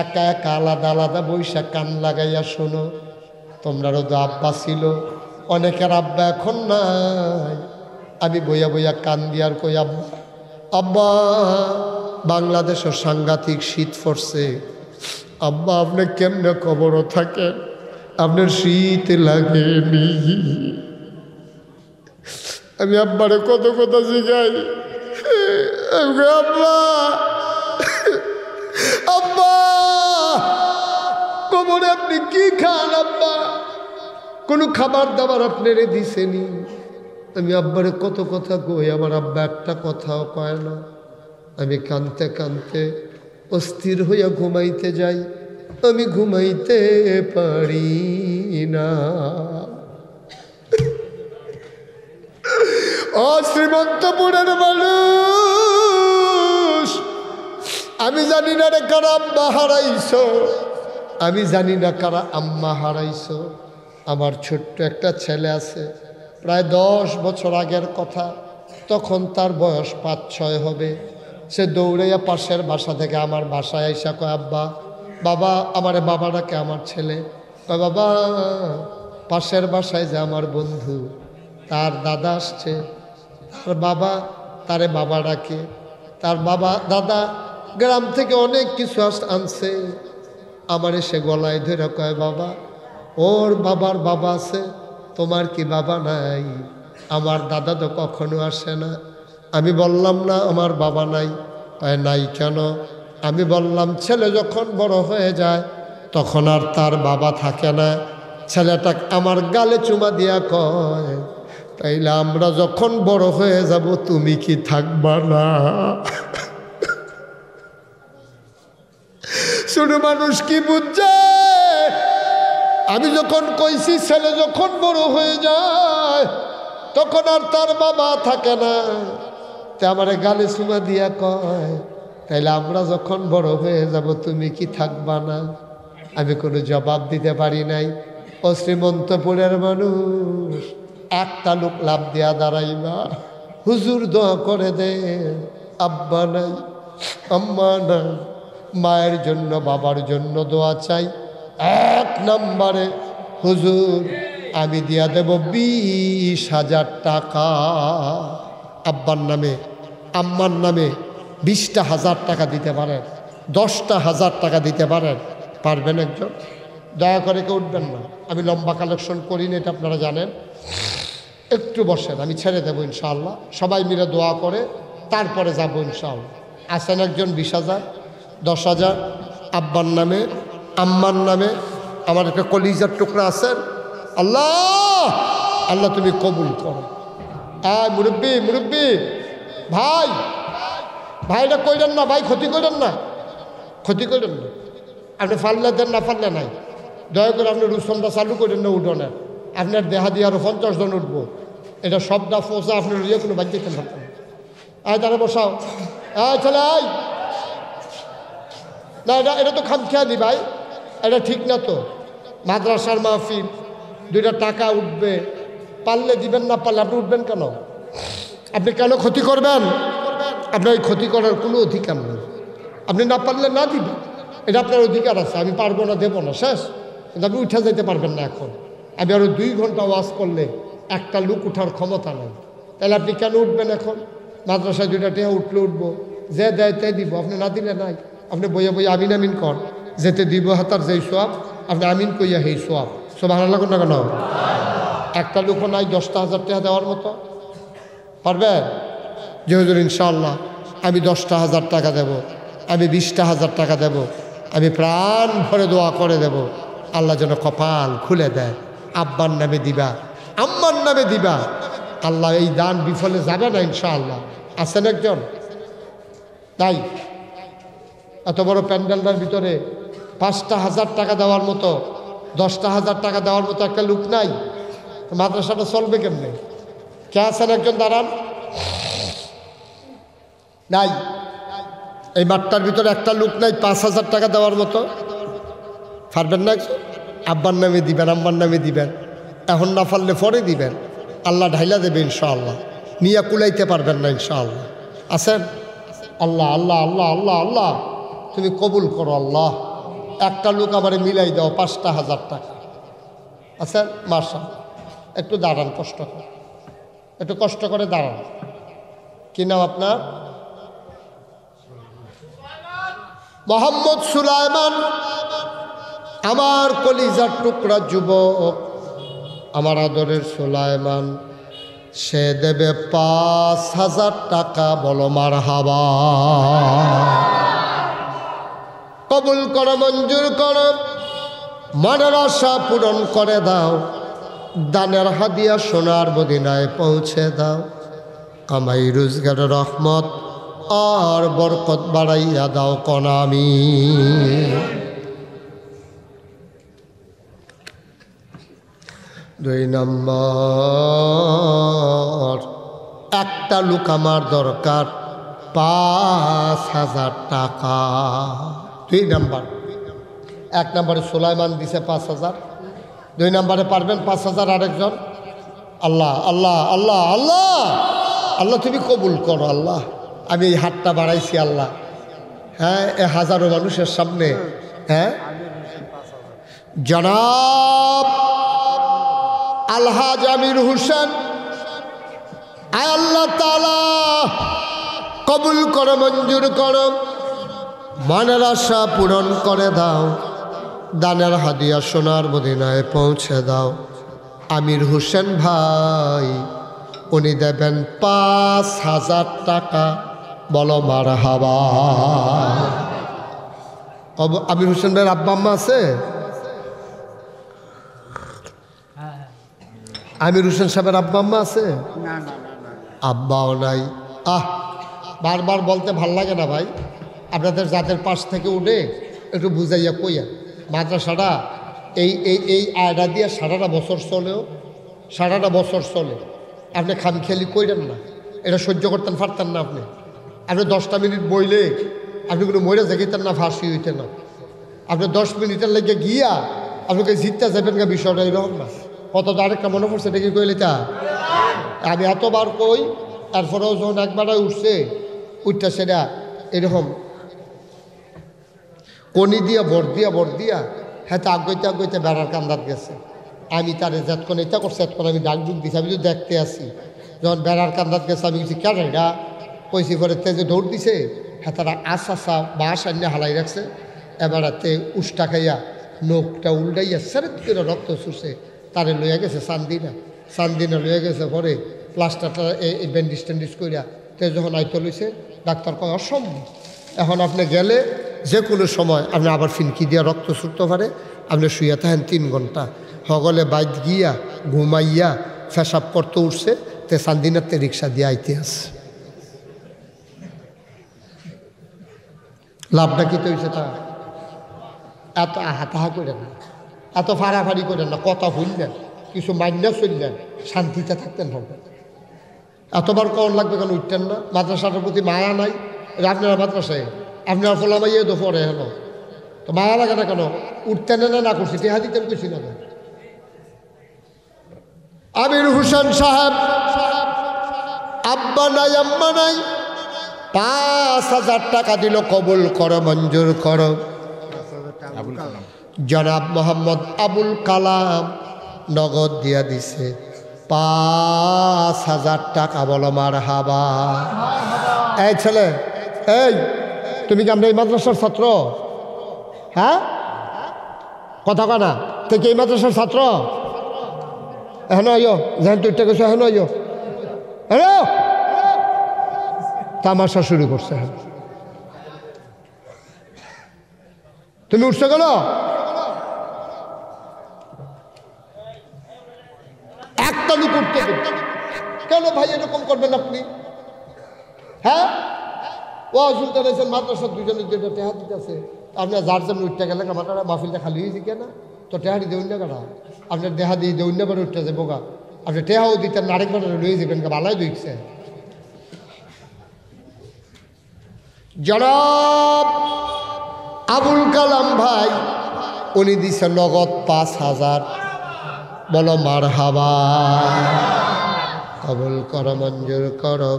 S1: একা একা আলাদা আলাদা বৈশা কান লাগাইয়া শোনো। তোমরারও তো আব্বা ছিল, অনেকের আব্বা এখন নাই। আমি বইয়া বইয়া কান দিয়ার কই, আব্বা আব্বা বাংলাদেশও সাংঘাতিক শীত পড়ছে, আব্বা আপনি কেমনে কবরও থাকেন, আপনার শীত লাগেনি? আমি আব্বারে কত কথা শিখাই, আব্বা আব্বা কবরে আপনি কি খান আব্বা, কোনো খাবার দাবার আপনারে দিছেনি? আমি আব্বারে কত কথা কই, আমার আব্বা একটা কথাও কয় না। আমি কানতে কানতে অস্থির হইয়া ঘুমাইতে যাই, আমি ঘুমাইতে পারি না। ও শ্রীমন্তপুরের মানুষ, আমি জানি না রে কারা আব্বা হারাইছো, আমি জানি না কারা আম্মা হারাইছো। আমার ছোট্ট একটা ছেলে আছে, প্রায় 10 বছর আগের কথা, তখন তার বয়স 5-6 হবে। সে দৌড়াইয়া পাশের বাসা থেকে আমার বাসায় আইসা কয়, আব্বা বাবা, আমারে বাবা ডাকে আমার ছেলে, কয় বাবা পাশের বাসায় যে আমার বন্ধু তার দাদা আসছে, তার বাবা তারে বাবা ডাকে, তার বাবা দাদা গ্রাম থেকে অনেক কিছু আনছে। আমারে সে গলায় ধরে কয়, বাবা ওর বাবার বাবা আছে, তোমার কি বাবা নাই? আমার দাদা তো কখনো আসে না। আমি বললাম না আমার বাবা নাই। কয় নাই কেন? আমি বললাম ছেলে যখন বড় হয়ে যায় তখন আর তার বাবা থাকে না। ছেলেটা আমার গালে চুমা দিয়া কয়, তাইলে আমরা যখন বড় হয়ে যাব তুমি কি থাকবা না? শুধু মানুষ কি বুঝছে? আমি যখন কইছি ছেলে যখন বড় হয়ে যায় তখন আর তার বাবা থাকে না, তে আমার গালে চুমা দিয়া কয়, তাইলে আমরা যখন বড় হয়ে যাব তুমি কি থাকবা না? আমি কোনো জবাব দিতে পারি নাই। ও শ্রীমন্তপুরের মানুষ, একটা লোক লাভ দেয়া দাঁড়াইবা, হুজুর দোয়া করে দে, আব্বা নাই, আম্মা নাই, মায়ের জন্য বাবার জন্য দোয়া চাই। 1 নম্বরে, হুজুর আমি দিয়া দেব 20,000 টাকা, আব্বার নামে আম্মার নামে 20,000 টাকা দিতে পারেন, 10,000 টাকা দিতে পারেন। পারবেন একজন? দয়া করে কেউ উঠবেন না, আমি লম্বা কালেকশন করি না, এটা আপনারা জানেন। একটু বসেন, আমি ছেড়ে দেবো ইনশাআল্লাহ। সবাই মিলে দোয়া করে তারপরে যাবো ইনশাআল্লাহ। আসেন একজন 20,000, 10,000 আব্বার নামে আম্মার নামে। আমার একটা কলিজার টুকরা আছেন, আল্লাহ আল্লাহ তুমি কবুল করো। মুরব্বী মুরব্বী, ভাই ভাইটা কইলেন না, ভাই ক্ষতি করেন না, ক্ষতি করেন না। আপনি ফাললে দেন, না ফাললে নাই। দয়া করে আপনি রুসনটা চালু করেন না উঠোনের। আপনার দেহা দিয়ে আরো 50 জন উঠবো, এটা সবটা ফোসা আপনার ইয়ে কোনো বাদ দিতেন না। তারা বসাও, চলে আয় না, এটা তো খামখেয়ালি ভাই, এটা ঠিক না তো। মাদ্রাসার মাহফিল, 2টা টাকা উঠবে, পারলে দিবেন, না পারলে আপনি উঠবেন কেন? আপনি কেন ক্ষতি করবেন? আপনার এই ক্ষতি করার কোনো অধিকার নেই। আপনি না পারলে না দিবেন, এটা আপনার অধিকার আছে। আমি পারবো না, দেবো না, শেষ। কিন্তু আপনি উঠে যেতে পারবেন না এখন। আমি আরও 2 ঘন্টা ওয়াজ করলে একটা লোক উঠার ক্ষমতা নেই, তাহলে আপনি কেন উঠবেন এখন? মাদ্রাসায় 2টা টেহা উঠলে উঠবো, যে দেয় তাই দিব, আপনি না দিলে নাই। আপনি বইয়া বইয়া আমিন আমিন কর, যেতে দিব হাতার যেই সোয়াব, আপনি আমিন কইয়া হেই সোয়াব, সব ভালো লাগুন না কেন? একটা লোকও নাই 10,000 টাকা দেওয়ার মতো, পারবেন? যে হুজুর ইনশাআল্লাহ আমি 10,000 টাকা দেব, আমি 20,000 টাকা দেব, আমি প্রাণ ভরে দোয়া করে দেব, আল্লাহ যেন কপাল খুলে দেয়। আব্বার নামে দিবা, আম্মার নামে দিবা, আল্লাহ এই দান বিফলে যাবে না ইনশাআল্লাহ। আছেন একজন? তাই এত বড় প্যান্ডেলটার ভিতরে 5,000 টাকা দেওয়ার মতো, 10,000 টাকা দেওয়ার মতো একটা লোক নাই, মাদ্রাসাটা চলবে কেমনে? কে আছেন একজন? দাঁড়ান। নাই, এই মাঠটার ভিতরে একটা লোক নাই 5,000 টাকা দেওয়ার মতো। পারবেন না? আব্বার নামে দিবেন, আম্মার নামে দিবেন, এখন না পারলে পরে দিবেন, আল্লাহ ঢাইলা দেবে ইনশাআল্লাহ। নিয়ে কুলাইতে পারবেন না ইনশাআল্লাহ। আছেন? আল্লাহ আল্লাহ আল্লাহ আল্লাহ আল্লাহ তুমি কবুল করো আল্লাহ। একটা লোক আবার মিলাই দাও 5,000 টাকা। আছেন? মাশাআল্লাহ। একটু দাঁড়ান, কষ্ট করে, একটু কষ্ট করে দাঁড়ান। কি নাম আপনার? মোহাম্মদ সুলাইমান। আমার কলিজার টুকরা যুবক, আমার আদরের সুলাইমান, সে দেবে 5,000 টাকা। বলো মারহাবা। কবুল করো, মঞ্জুর করো, মনের আশা পূরণ করে দাও, দানের হাদিয়া সোনার মদিনায় পৌঁছে দাও, কামাই রোজগারের রহমত আর বরকত বাড়াইয়া দাও কনামি। 2 নম্বর, একটা লোক আমার দরকার 5,000 টাকা। 2 নম্বর। 1 নম্বরে সুলাইমান দিছে 5,000, 2 নম্বরে পারবেন 5,000 আরেকজন? আল্লাহ আল্লাহ আল্লাহ আল্লাহ আল্লাহ তুমি কবুল করো আল্লাহ। আমি এই হাতটা বাড়াইছি আল্লাহ, হ্যাঁ, হাজারো মানুষের সামনে, হ্যাঁ, জনাব আলহাজ আমির হোসেন, আয় আল্লাহ তাআলা কবুল করো, মঞ্জুর করো, মনের আশা পূরণ করে দাও, দানের হাদিয়া সোনার মদিনায় পৌঁছে দাও। আমির হোসেন ভাই উনি দেবেন 5,000 টাকা। বলো মারহাবা। আমির হোসেন ভাইয়ের আব্বা আম্মা আছে? আমির হোসেন সাহেবের আব্বা আম্মা আছে? আব্বাও নাই। বারবার বলতে ভাল লাগে না ভাই, আপনাদের জাতের পাশ থেকে উঠে একটু বুঝাইয়া কইয়া। মাদ্রাসাটা এই এই এই আয়ডা দিয়ে সারাটা বছর চলেও, সারাটা বছর চলে। আপনি খামখেয়ালি কইরেন না, এটা সহ্য করতেন পারতেন না। আপনি 10টা মিনিট বইলে আপনি কোনো মরে জাগিতেন না, ফাঁসি হইতেন না। আপনি 10 মিনিটের লেগে গিয়া আপনাকে জিততে যাবেন না, বিষয়টা এরকম না। কত আরেকটা মনে পড়ছে দেখি কইলে তা আমি এতবার কই, তারপরেও যখন একবার উঠছে উঠটা সেটা এরকম কনি দিয়া ভর দিয়া হ্যাঁ তো আগাইতে বেড়ার কান্দাত গেছে। আমি তারে যেতক্ষণ এটা করছে এতক্ষণ আমি ডাক ডুক দিছি, আমি তো দেখতে আসি। যখন বেড়ার কান্দাত গেছে আমি কিছু কেন এটা কইছি, পরে তেজে দৌড় দিছে। হ্যাঁ তারা আসা বাঁশ আনিয়ে হালাই রাখছে। এবার তে উষ্টা খাইয়া নোকটা উল্টাইয়া সেরেত করে রক্ত ছুটছে। তারে লইয়া গেছে চান্দিনা লইয়া গেছে। পরে প্লাস্টারটা এই ব্যান্ডিজ ট্যান্ডিজ করিয়া তে যখন আইতে লইছে ডাক্তার কয় অসম্ভব, এখন আপনি গেলে যে কোনো সময় আপনি আবার ফিনকি দিয়া রক্ত ছুটতে পারে, আপনি শুয়ে থাকেন 3 ঘন্টা। হগলে বাইক গিয়া ঘুমাইয়া ফেসাব করতে উঠছে, তে চান্দিনাতে রিক্সা দিয়ে আইতে আছে। লাভটা কি হয়েছে? তা এত আহা করেন না, এত ফাড়াফাড়ি করেন না, কথা ভুললেন, কিছু মাইন্যা চললেন, শান্তিতে থাকতেন হবে। এতবার কখন লাগবে কেন উঠতেন না? মাদ্রাসাটার প্রতি মায়া নাই? আপনারা মাদ্রাসায় আপনার ফোলামাইয়ে তো পড়ে হেন, তো মায়া লাগে না কেন? উঠতেন না করছি টেহা দিতেন কিছু না। আমির হোসেন সাহেব আব্বা নাই আম্মা নাই, 5,000 টাকা দিল, কবুল করো, মঞ্জুর করো। জনাব মোহাম্মদ আবুল কালাম নগদ দিয়া দিছে 5,000 টাকা। বলো মারহাবা। এই ছেলে, এই তুমি কি আমরা এই মাদ্রাসার ছাত্র? হ্যাঁ কথা কানা থেকে এই মাদ্রাসার ছাত্র? এখন আইও, যেন তুইটা গেছো এখন আইও। হ্যালো তামাশা শুরু করছে। তুমি উঠছো কেন? একটা লোক উঠতে কেন ভাই এরকম করবেন আপনি? হ্যাঁ ও সুলতান আছেন মাদ্রাসার দুজনের যেটা টেহা দিতেছে, আপনার যার জন্য উঠতে গেলে আমার মাহফিলটা খালি হয়েছে কেনা, তো টেহারি দেউন না কেনা? আপনার দেহা দিয়ে দেউন না উঠতে যাবো গা, আপনি টেহাও দিতেন আরেকবার লয়ে যাবেন ভালাই দিচ্ছে। জনাব আবুল কালাম ভাই উনি দিছে নগদ 5,000। বলো মারহাবা। কবুল করো, মঞ্জুর করো,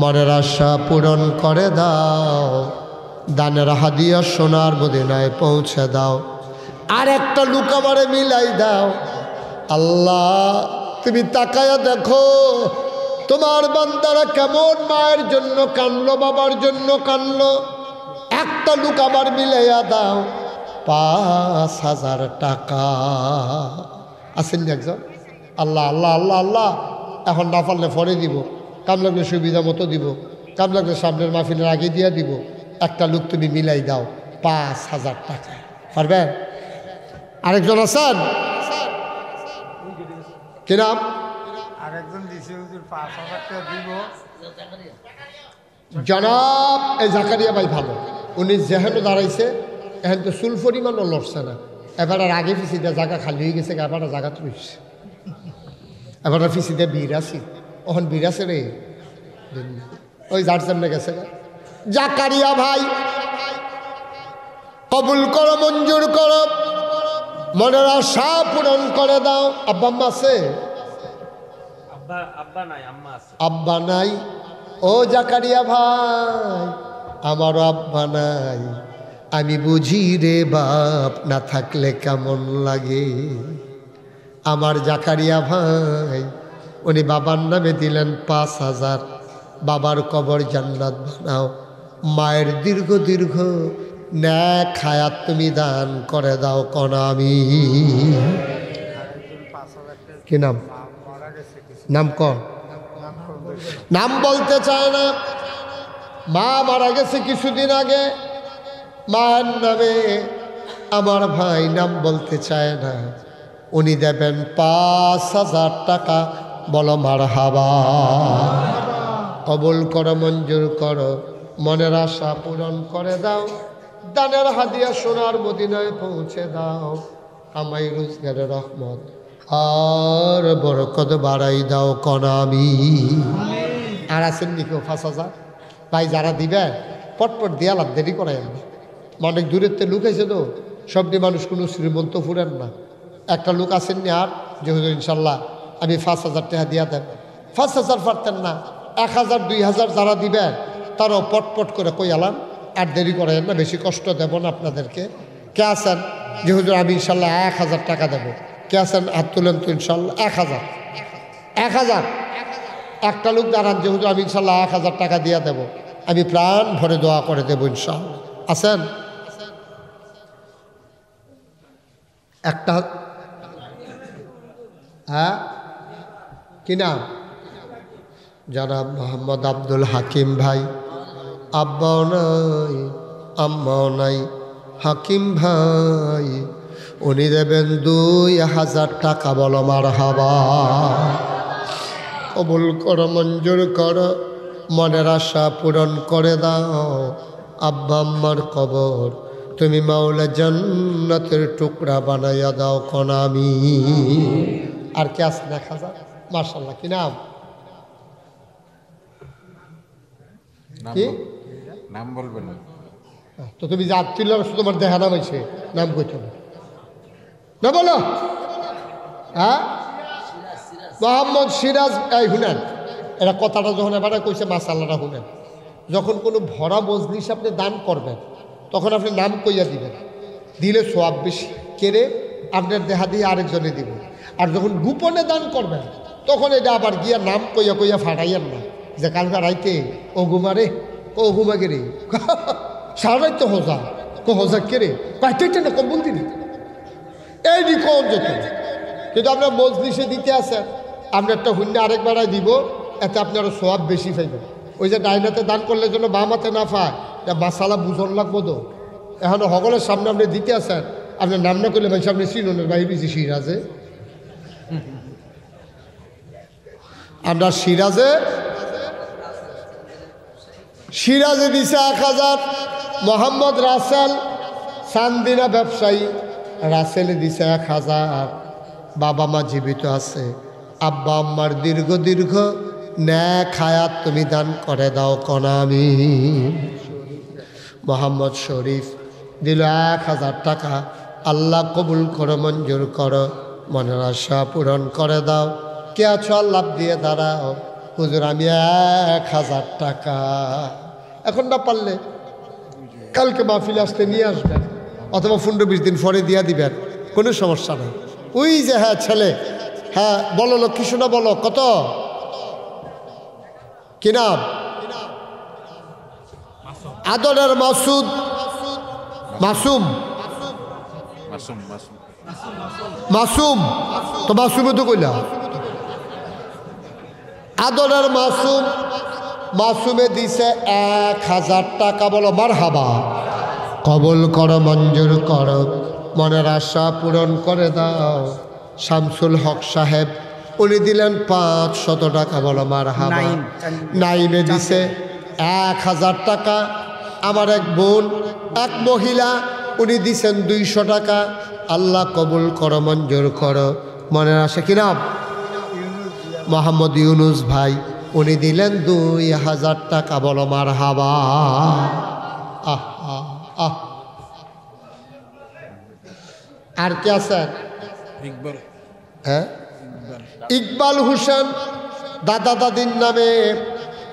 S1: মনের আশা পূরণ করে দাও, দানের হাদিয়া সোনার মদিনায় পৌঁছে দাও। আর একটা লুক আমারে মিলাই দাও। আল্লাহ তুমি তাকায়া দেখো তোমার বান্দারা কেমন মায়ের জন্য কানলো, বাবার জন্য কানলো। একটা লুক আবার মিলাইয়া দাও। 5,000 টাকা আসেন একজন। আল্লাহ আল্লাহ আল্লাহ আল্লাহ। এখন না পারলে পরে দিব, কাম লাগলে সুবিধা মতো দিব, কাম লাগলে সামনের মাহফিলের আগে দিয়ে দিব। একটা লুক তুমি মিলাই দাও 5,000 টাকা। পারবেন? আরেকজন আছেন? কি নাম? জনাব এই জাকারিয়া ভাই ভালো, উনি যেহেতু দাঁড়াইছে এখন তো চুল পরিমাণও লড়ছে না। এবার আর আগে ফিসিতে জায়গা খালি হয়ে গেছে, এবার জায়গা তুলছে। এবার ফিসিতে ভিড় আছি, ওখান ভিড় আছে রে, ওই যার সামনে গেছে। জাকারিয়া ভাই কবুল করো, মঞ্জুর করো, মনের আশা পূরণ করে দাও। আব্বা আম্মা আছে? আব্বা নাই। ও জাকারিয়া ভাই আমারও আব্বা নাই, আমি বুঝি রে বাপ না থাকলে কেমন লাগে। আমার জাকারিয়া ভাই উনি বাবার নামে দিলেন 5,000। বাবার কবর জান্নাত বানাও, মায়ের দীর্ঘ দীর্ঘ ন্যাক হায়াত তুমি দান করে দাও। কোন আমি কি নাম? নাম কর। নাম বলতে চায় না। মা মারা গেছে কিছুদিন আগে, মায়ের নামে আমার ভাই নাম বলতে চায় না। উনি দেবেন 5,000 টাকা। বলো মারহাবা। কবুল করো, মঞ্জুর করো, মনের আশা পূরণ করে দাও, দানের হাদিয়া সোনার মদিনায় পৌঁছে দাও। আমায় রোজগারের রহমত আর বরকত বাড়াই দাও। কোন আমি আর আছেন নি কেউ? 5,000 ভাই যারা দিবে পটপট দিয়া লাভ দেরি করাই। অনেক দূরের তে লুকাইছে তো সবটি মানুষ কোনো শ্রীমন্ত ফুরেন না। একটা লোক আসেননি আর যে হুজুর ইনশাল্লাহ আমি 5,000 টাকা দিয়া দেন, 5,000 পারতেন না, 1,000 2,000 যারা দিবেন তারাও পটপট করে কই আলাম, আর দেরি করেন না, বেশি কষ্ট দেব না আপনাদেরকে। কে আছেন যে হুজুর আমি ইনশাল্লাহ 1,000 টাকা দেবো? কে আছেন হাত তুলেন তো ইনশাল্লাহ। 1,000 একটা লোক দাঁড়ান যে হুজুর আমি ইনশাল্লাহ 1,000 টাকা দিয়ে দেবো, আমি প্রাণ ভরে দোয়া করে দেবো ইনশাল্লাহ। আছেন? একটা, হ্যাঁ কি নাম? জনাব মোহাম্মদ আব্দুল হাকিম ভাই। আব্বাও নাই আম্মাও নাই, হাকিম ভাই উনি দেবেন 2,000 টাকা। বলো মারহাবা। কবুল করো, মঞ্জুর করো, মনের আশা পূরণ করে দাও। আব্বা আম্মার কবর তুমি মাওলা জান্নাতের টুকরা বানাইয়া দাও কোন আমি। আর কে আসেন? 1,000। মাশাআল্লাহ। কি নাম? কি
S2: নাম বলবেন না
S1: তো? তুমি যে আত্মীয় তোমার দেখা নাম হয়েছে, নাম কইছো না বলো? হ্যাঁ, মোহাম্মদ সিরাজ। এই শুনেন, এটা কথাটা যখন এবারে কইছে মাসাল্লাটা শুনেন, যখন কোনো ভরা মজলিস আপনি দান করবেন তখন আপনি নাম কইয়া দিবেন, দিলে সোয়াব বেশি কেড়ে আপনার দেহা দিয়ে আরেকজনে দিব। আর যখন গোপনে দান করবেন তখন এটা আবার গিয়া নাম কইয়া কইয়া ফাটাইয়েন না যে কালকা রাইতে ও ঘুমারে, ও ঘুমাকে রে সারা রাইতে হোজা, হোজা কে রে কাইতে না কম্বল দিবি এই দি কোন যেত। কিন্তু আপনার মজলিসে দিতে আসেন, আপনারটা হুন্ডে আরেকবার দিব, এতে আপনারও সোয়াব বেশি পাইবেন। ওই যে ডাইনাতে দান করলে জন্য বাম হাতে না পায়, মাসালা বুঝন লাগবো তো। এখন সকলের সামনে আপনি দিতে আসেন, আপনার নাম না করলে মানুষ আপনি চিনুনের বাইরে বেশি সিরাজে। আমরা সিরাজে দিছে 1,000। মোহাম্মদ রাসেল চান্দিনা ব্যবসায়ী, রাসেলে দিছে 1,000। বাবা মা জীবিত আছে, আব্বা আম্মার দীর্ঘ ন্যাক হায়াত তুমি দান করে দাও কোন আমি। মোহাম্মদ শরীফ দিল 1,000 টাকা। আল্লাহ কবুল করো, মঞ্জুর করো, মনের আশা পূরণ করে দাও। কে আছো আল্লাহ দিয়ে দাঁড়াও, হুজুর আমি 1,000 টাকা। এখন না পারলে কালকে মাহফিলে আসতে নিয়ে আসবেন, অথবা 15-20 দিন পরে দিয়া দিবেন, কোনো সমস্যা নেই। ওই যে হ্যাঁ ছেলে, হ্যাঁ বলো লক্ষ্মী শোনা, বলো কত? কি নাম? আদরের মাসুদ, মাসুম, মাসুম তো মাসুমে তো কইলা আদরের মাসুম। মাসুমে দিছে 1,000 টাকা। বলো মারহাবা। কবুল করো, মঞ্জুর করো, মনের আশা পূরণ করে দাও। শামসুল হক সাহেব উনি দিলেন 500 টাকা। বলো মারহাবা। নাইমে দিছে 1,000 টাকা। আমার এক বোন, এক মহিলা, উনি দিছেন 200 টাকা। আল্লাহ কবুল করো, মঞ্জুর করো, মনের আশা। কি নাম? মোহাম্মদ ইউনুস ভাই, উনি দিলেন 2,000 টাকা। বলো মারহাবা। আহ আহ। আর কে আছেন?
S2: ইকবাল।
S1: হ্যাঁ, ইকবাল হোসেন দাদা দাদির নামে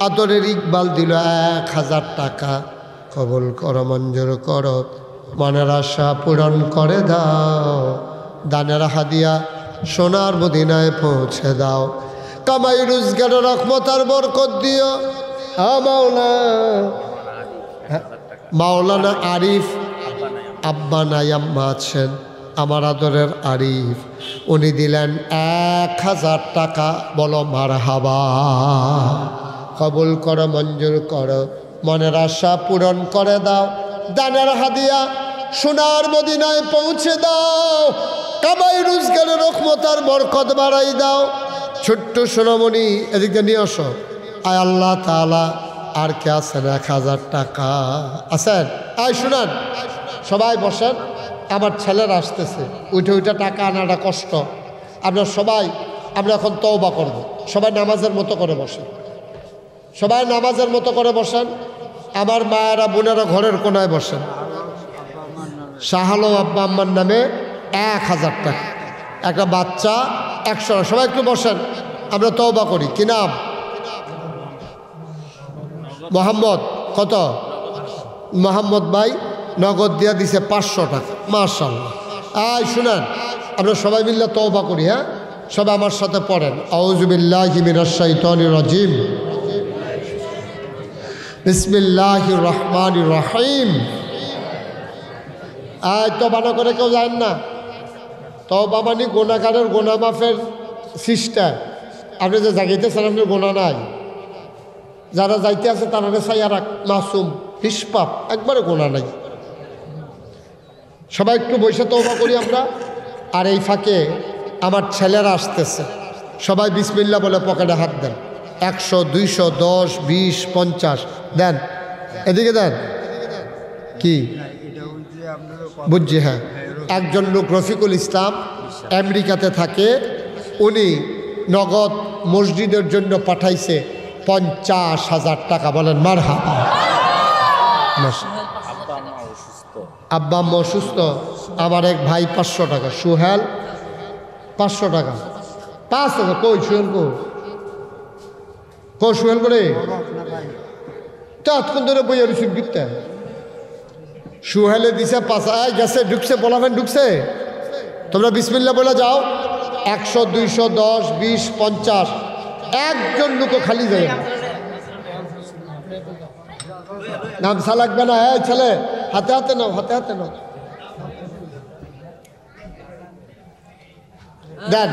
S1: আদরের ইকবাল দিল 1,000 টাকা। কবুল করো, মঞ্জুর করো, মনের আশা পূরণ করে দাও। দানের হাদিয়া সোনার মদিনায় পৌঁছে দাও। কামাই রোজগার রহমত আর বরকত দিও। মাওলানা আরিফ, আব্বা নাই আম্মা আছেন, আমার আদরের আরিফ, উনি দিলেন 1,000 টাকা। বলো মারহাবা। কবুল করো, মঞ্জুর করো, মনের আশা পূরণ করে দাও। দানের হাদিয়া সোনার মদিনায় পৌঁছে দাও। কামাই রোজগারের রহমত আর বরকত বাড়াই দাও। ছোট্ট সোনামণি এদিকে নিয়ে আসো। আয় আল্লাহ তাআলা। আর কে আছেন? 1,000 টাকা আছেন? আয় শুনান, সবাই বসেন, আমার ছেলেরা আসতেছে, ওইটা টাকা আনাটা কষ্ট। আপনার সবাই, আমরা এখন তওবা করব। সবাই নামাজের মতো করে বসেন, সবাই নামাজের মতো করে বসেন। আমার মায়েরা বোনেরা ঘরের কোনায় বসেন, শাহ আলম আব্বা আম্মার নামে 1000 টাকা, একটা বাচ্চা 100 টাকা। সবাই একটু বসেন, আমরা তওবা করি। কি নাম? মোহাম্মদ। কত? মোহাম্মদ ভাই নগদ দিয়া দিছে 500 টাকা। মাশাআল্লাহ। শুনেন, আমরা সবাই মিলে তওবা করি। হ্যাঁ, সবাই আমার সাথে পড়েন, আউযু বিল্লাহি মিনাশ শাইতানির রাজিম, বিসমিল্লাহির রহমানির রহিম। তওবা না করে কেউ যায় না। তওবা মানে গুনাহগারের গুনাহ মাফের সিস্টেম। আপনি যে জাগাইতেছেন, আপনার গুনাহ নাই। যারা যাইতে আছে তারা চাইয়া রাখ, মাসুম, নিষ্পাপ, একবারে গুনাহ নাই। সবাই একটু বসে তওবা করি আমরা। আর এই ফাঁকে আমার ছেলেরা আসতেছে, সবাই বিসমিল্লাহ বলে পকেটে হাত দেন। 100, 200, 10, 20, 50 দেন, এদিকে দেন। কি বুঝছি? হ্যাঁ, একজন লোক রফিকুল ইসলাম আমেরিকাতে থাকে, উনি নগদ মসজিদের জন্য পাঠাইছে 50,000 টাকা। বলেন মারহাবা। আব্বা আম্মা অসুস্থ, আমার এক ভাই 500 টাকা, সুহেল 500 টাকা। 5,000 কই সুহেল? কই সুহেল করে ততক্ষণ ধরে বইয়া রিসিভ দিতে সুহেলে দিছে 5 গেছে, ঢুকছে, বলাবেন ঢুকছে। তোমরা বিসমিল্লাহ বলে যাও। 100, 200, 10, 20, 50, একজন লোক খালি যায় না। নামসা লাগবে না। হ্যাঁ ছেলে, হাতে হাতে নাও, হাতে হাতে নাও, দেন।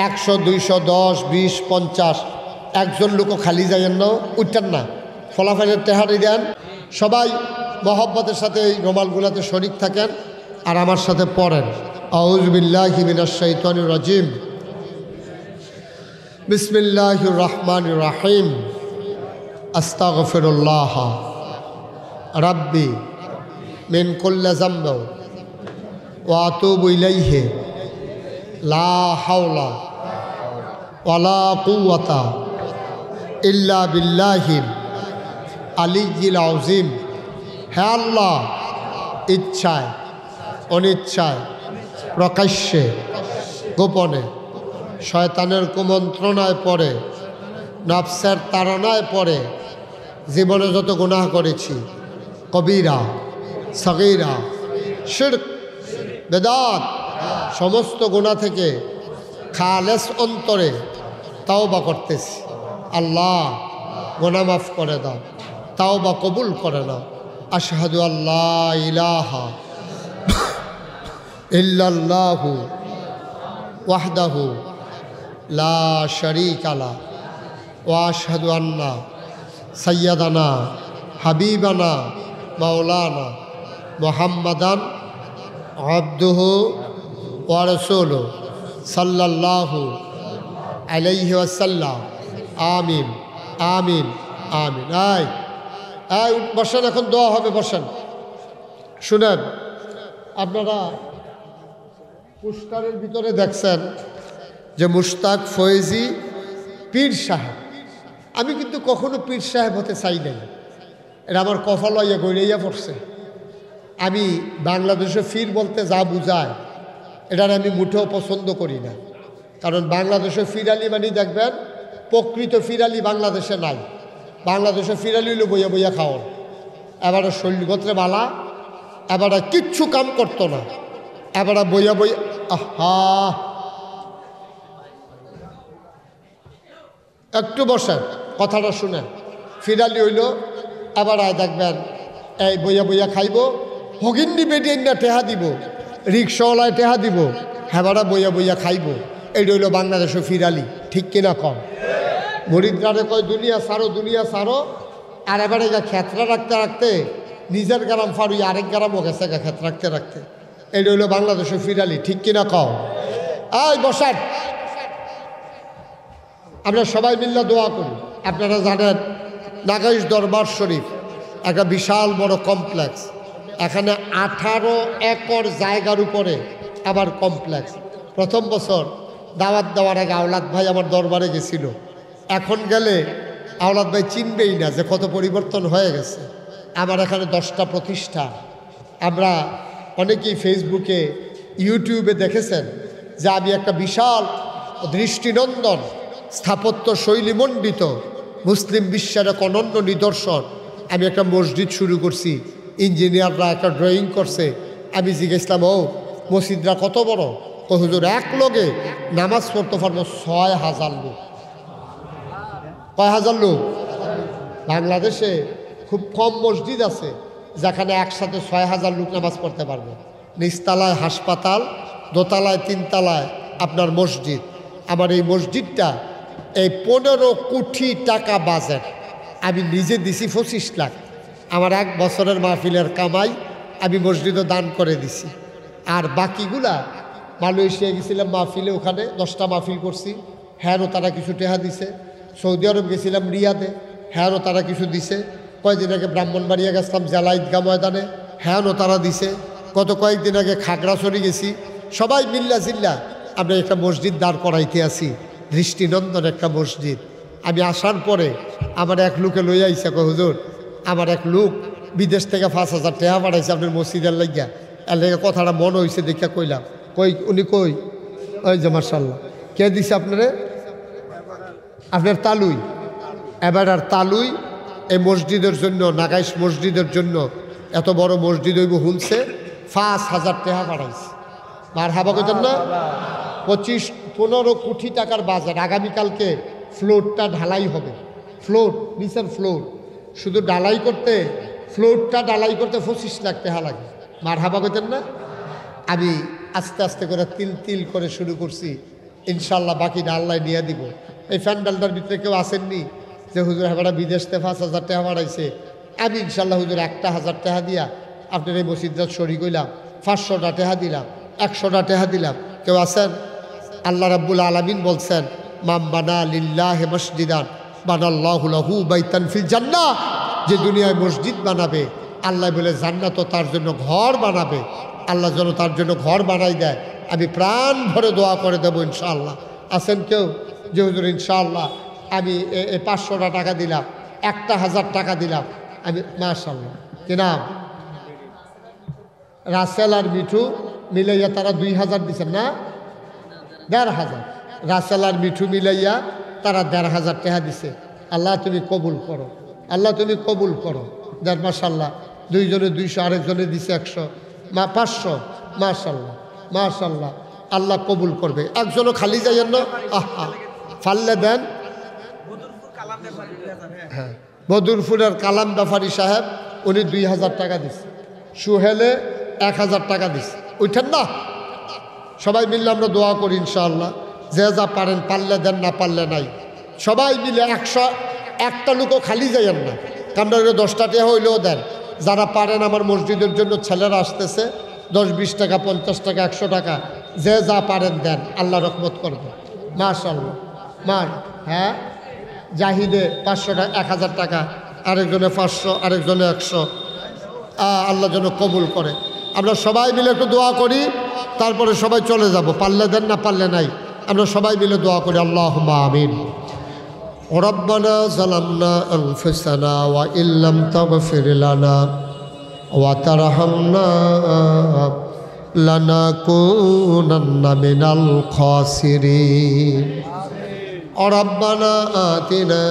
S1: 100, 200, 10, 20, 50, একজন লোক খালি যাইয়েন না, উঠতেন না। ফলাফলের তেহারি দেন। সবাই মহব্বতের সাথে এই রুমালগুলাতে শরিক থাকেন আর আমার সাথে পড়েন, আউযু বিল্লাহি মিনাশ শাইতানির রাজিম, বিসমিল্লাহির রহমানির রহিম, আস্তাগফিরুল্লাহ রাব্বি মিন কুল্লি যামবি ওয়া আতুবু ইলাইহি লা হাওলা ওয়ালা কুওয়াতা ইল্লা বিল্লাহিল আলিয়্যিল আযীম। হে আল্লাহ, ইচ্ছায় অনিচ্ছায়, প্রকাশ্যে গোপনে, শয়তানের কুমন্ত্রণায় পড়ে, নফসের তাড়নায় পড়ে জীবনে যত গুনাহ করেছি, কবিরা, সগীরা, শিরক, বেদাত, সমস্ত গুনাহ থেকে খালেস অন্তরে তাওবা করতেছি। আল্লাহ, গুনাহ মাফ করে দাও, তাওবা কবুল করে নাও। আশহাদু আল্লা ইলাহা ইল্লাল্লাহু ওয়াহদাহু লা শারীকা লাহু ওয়া আশহাদু আন্না সাইয়্যিদানা হাবিবানা মাওলানা মুহাম্মাদান আবদুহু ওয়া রাসূলুহু সাল্লাল্লাহু আলাইহি ওয়াসাল্লাম। আমিন আমিন আমিন। বসেন, এখন দোয়া হবে, বসেন। শুনেন, আপনারা পোস্টারের ভিতরে দেখছেন যে মুশতাক ফয়েজি পীর সাহেব। আমি কিন্তু কখনো পীর সাহেব হতে চাই নাই, এটা আমার কপাল হইয়া গড়াইয়া পড়ছে। আমি বাংলাদেশে পীর বলতে যা বুঝায় এটার আমি মুঠেও পছন্দ করি না। কারণ বাংলাদেশে ফিরালি মানে দেখবেন প্রকৃত ফিরালি বাংলাদেশে নাই। বাংলাদেশে ফিরালি হইল বইয়া বইয়া খাওয়ান, এবারে শৈলগোত্রে বালা, এবারে কিচ্ছু কাম করতো না, এবারে বইয়া বইয়া। আহা, একটু বসেন, কথাটা শুনেন। ফিরালি হইল এবার দেখবেন এই বইয়া বইয়া খাইব, হগিন্নি বেডিয়ে না টেহা দিব, রিক্সাওয়ালায় টেহা দিব, হেবারা বইয়া বইয়া খাইব। এইটা হইল বাংলাদেশে ফিরালি। ঠিক কিনা কম? মরিদ্রারে কয় দুনিয়া সারো, দুনিয়া সারো। আর এবারে যা ক্ষেত্রা রাখতে রাখতে নিজের গ্রাম ফারুই আরেক গ্রামও গেছে গা ক্ষেত রাখতে রাখতে। এইটা হইল বাংলাদেশে ফিরালি। ঠিক কিনা কম? বসান, আমরা সবাই মিল্লা দোয়া করি। আপনারা জানেন নাগাইশ দরবার শরীফ একটা বিশাল বড় কমপ্লেক্স, এখানে 18 একর জায়গার উপরে আবার কমপ্লেক্স। প্রথম বছর দাওয়াত দেওয়ার আগে আওলাদ ভাই আমার দরবারে গেছিল। এখন গেলে আওলাদ ভাই চিনবেই না যে কত পরিবর্তন হয়ে গেছে। আমার এখানে 10টা প্রতিষ্ঠান, আমরা অনেকেই ফেসবুকে ইউটিউবে দেখেছেন যে আমি একটা বিশাল দৃষ্টিনন্দন স্থাপত্য শৈলীমণ্ডিত মুসলিম বিশ্বের এক অনন্য নিদর্শন আমি একটা মসজিদ শুরু করছি। ইঞ্জিনিয়াররা একটা ড্রয়িং করছে। আমি জিজ্ঞেসলাম, ও মসজিদরা কত বড়? ও হুজুর, এক লগে নামাজ পড়তে পারবো 6,000 লোক। কয় হাজার লোক? বাংলাদেশে খুব কম মসজিদ আছে যেখানে একসাথে 6,000 লোক নামাজ পড়তে পারবে। নিচতলায় হাসপাতাল, দোতলায় 3তলায় আপনার মসজিদ। আমার এই মসজিদটা এই 15 কোটি টাকা বাজেট, আমি নিজে দিছি 25 লাখ। আমার 1 বছরের মাহফিলের কামাই আমি মসজিদে দান করে দিছি। আর বাকিগুলা মালয়েশিয়া গেছিলাম মাহফিলে, ওখানে 10টা মাহফিল করছি, হ্যাঁও তারা কিছু টেহা দিছে। সৌদি আরব গেছিলাম রিয়াদে, হ্যাঁও তারা কিছু দিছে। কয়েকদিন আগে ব্রাহ্মণবাড়িয়া গেছিলাম জেলা ঈদগাহ ময়দানে, হ্যাঁও তারা দিছে। গত কয়েকদিন আগে খাগড়াছড়ি গেছি। সবাই মিল্লা জিল্লা আমরা একটা মসজিদ দাঁড় করাইতে আসি, দৃষ্টিনন্দন একটা মসজিদ। আমি আসার পরে আমার এক লোকে লই আইসা, কয় হুজুর, আমার এক লোক বিদেশ থেকে 5,000 টাকা পাঠাইছে আপনার মসজিদের লাগিয়া। এর লেগে কথাটা মনে হয়েছে দেখিয়া কইলাম। উনি কই? ওই যে মার্শাল্লাহ। কে দিছে আপনারে? আপনার তালুই। এবার আর তালুই এই মসজিদের জন্য, নাগাইশ মসজিদের জন্য, এত বড় মসজিদ হইব শুনছে, 5,000 টাকা পাঠাইছে। মার হাবা কইতেন না? 15 কোটি টাকার বাজার। আগামীকালকে ফ্লোরটা ঢালাই হবে। ফ্লোর, নিচের ফ্লোর, শুধু ঢালাই করতে, ফ্লোরটা ঢালাই করতে 25 লাখ টাকা লাগে। মার হাবা কইতেন না? আমি আস্তে আস্তে করে তিল তিল করে শুরু করছি। ইনশাল্লাহ বাকিটা আল্লাহ নিয়ে দিব। এই প্যান্ডালটার ভিতরে কেউ আসেননি যে হুজুর হেবাটা বিদেশ থেকে 5,000 টাকা বাড়াইছে। আমি ইনশাল্লাহ হুজুর 1,000 টাকা দিয়া আপনার এই মসজিদটা শরীক হইলাম, 500টা টাকা দিলাম, 100টা টাকা দিলাম। কেউ আছেন? আল্লাহ রাব্বুল আলামিন বলছেন, মাম বানা লিল্লাহি মসজিদান বানাল্লাহু লাহু বাইতান ফিল জান্নাহ। যে দুনিয়ায় মসজিদ বানাবে, আল্লাহ বলে জান্নাতও তার জন্য ঘর বানাবে। আল্লাহ যেন তার জন্য ঘর বানাই দেয়, আমি প্রাণ ভরে দোয়া করে দেবো ইনশাআল্লাহ। আছেন কেউ যে হুজুর ইনশাআল্লাহ আমি 500টা টাকা দিলাম, 1,000 টাকা দিলাম? আমি মাশাআল্লাহ। কি নাম? রাসেল আর মিঠু মিলাইয়া তারা 2,000 দিচ্ছেন না? 1,500। রাসেল আর মিঠু মিলাইয়া তারা 1,500 টাকা দিছে। আল্লাহ তুমি কবুল করো, আল্লাহ তুমি কবুল করো। দেন মাশাআল্লাহ। দুইজনে 200, আরেকজনে দিছে 100, 500। মাশাআল্লাহ, মাশাআল্লাহ। আল্লাহ কবুল করবে। একজনও খালি যাইয়েন না। আহা, ফাললে দেন। হ্যাঁ, বদরপুরের কালাম ব্যাপারী সাহেব, উনি 2,000 টাকা দিচ্ছে। সুহেলে 1,000 টাকা দিচ্ছে। উঠেন না? সবাই মিললে আমরা দোয়া করি ইনশাআল্লাহ। যে যা পারেন, পারলে দেন, না পারলে নাই। সবাই মিলে 100, একটা লোকও খালি যাইয়েন না। কারণ 10টা টাকা হইলেও দেন। যারা পারেন, আমার মসজিদের জন্য ছেলেরা আসতেছে, 10, 20 টাকা, 50 টাকা, 100 টাকা, যে যা পারেন দেন, আল্লাহ রহমত করবে। মাশাআল্লাহ। হ্যাঁ, জাহিদে 500 টাকা, 1,000 টাকা, আরেকজনে 500, আরেকজনে 100। আল্লাহ যেন কবুল করে। আমরা সবাই মিলে একটু দোয়া করি, তারপরে সবাই চলে যাব। পারলে দেন, না পারলে নাই। আমরা সবাই মিলে দোয়া করি। আল্লাহুম্মা আমিন। রব্বানা যালামনা আনফুসানা ওয়া ইল্লাম তাগফির লানা ওয়া তারহামনা লানাকুনান্না মিনাল খাসিরিন। রব্বানা আতিনা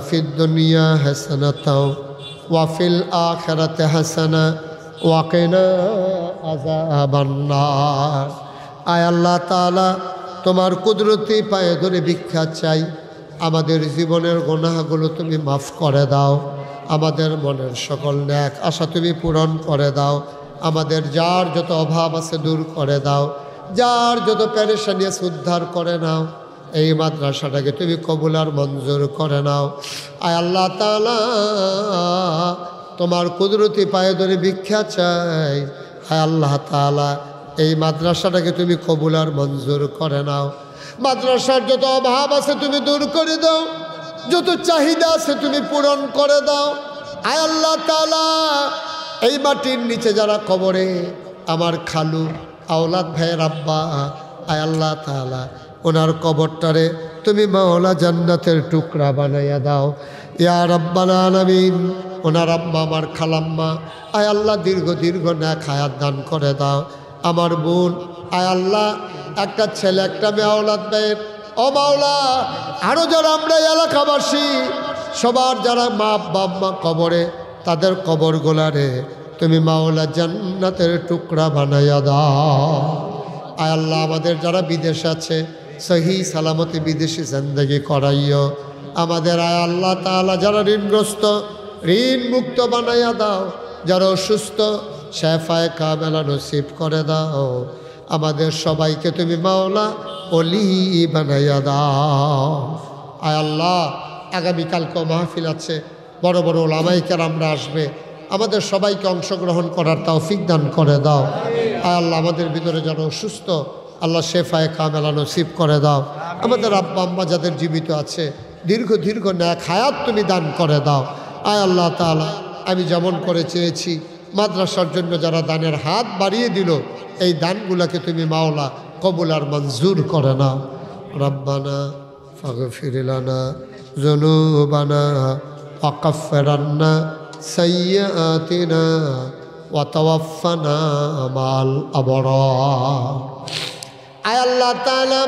S1: ফিদ দুনিয়া হাসানাতাও ওয়া ফিল আখিরাতি হাসানা ওয়া কিনা আযাবান নার। আয় আল্লাহ তাআলা, তোমার কুদরতি পায়ে ধরে ভিক্ষা চাই, আমাদের জীবনের গুনাহগুলো তুমি মাফ করে দাও। আমাদের মনের সকল নেক আশা তুমি পূরণ করে দাও। আমাদের যার যত অভাব আছে দূর করে দাও। যার যত পেরেশানি আছে উদ্ধার করে নাও। এই মাদ্রাসাটাকে তুমি কবুল আর মঞ্জুর করে নাও। আয় আল্লাহ তাআলা, তোমার কুদরতি পায়ে ধরে ভিক্ষা চাই। আয় আল্লাহ তাআলা, এই মাদ্রাসাটাকে তুমি কবুল আর মঞ্জুর করে নাও। মাদ্রাসার যত অভাব আছে তুমি দূর করে দাও। যত চাহিদা আছে তুমি পূরণ করে দাও। আয় আল্লাহ তাআলা, এই মাটির নিচে যারা কবরে, আমার খালু আওলাদ ভাইয়ের আব্বা, আয় আল্লাহ তাআলা, ওনার কবরটারে তুমি মাওলা জান্নাতের টুকরা বানাইয়া দাও ইয়া রাব্বাল আলামিন। ওনার আম্মা আমার খালাম্মা, আয় আল্লাহ দীর্ঘ দীর্ঘ নেক হায়াত দান করে দাও। আমার বোন, আয় আল্লাহ একটা ছেলে একটা মেয়ে আওলাদ ব্যয়ের, ও মাওলা আরও যারা আমরা এলাকাবাসী সবার যারা মা বাবা কবরে, তাদের কবর গোলারে তুমি মাওলা জান্নাতের টুকরা বানাইয়া দাও। আয় আল্লাহ আমাদের যারা বিদেশ আছে সহি সালামতে বিদেশি জিন্দেগি করাইও আমাদের। আয় আল্লাহ তাআলা যারা ঋণগ্রস্ত ঋণ মুক্ত বানাইয়া দাও, যারা অসুস্থ শেফায়ে কামেলা নসিব করে দাও। আমাদের সবাইকে তুমি মাওলা ওলি বানাইয়া দাও। আয় আল্লাহ আগামীকালকে মাহফিল আছে, বড় বড় ওলামায়ে কেরামরা আসবে, আমাদের সবাইকে অংশগ্রহণ করার তৌফিক দান করে দাও। আয় আল্লাহ আমাদের ভিতরে যারা অসুস্থ আল্লাহ শেফায়ে কামেলা নসিব করে দাও। আমাদের আব্বা আম্মা যাদের জীবিত আছে দীর্ঘ দীর্ঘ নেক হায়াত তুমি দান করে দাও। আয় আল্লাহ তাআলা আমি যেমন করে চেয়েছি মাদ্রাসার জন্য যারা দানের হাত বাড়িয়ে দিল, এই দানগুলোকে তুমি মাওলা কবুল আর মঞ্জুর করে নাও। রব্বানা ফাগফির লানা যুনুবানা ওয়াকাফির আন্না সাইয়্যাতিনা ওয়া তাওয়াফানা মাল আবরার। আয় আল্লাহ তাআলা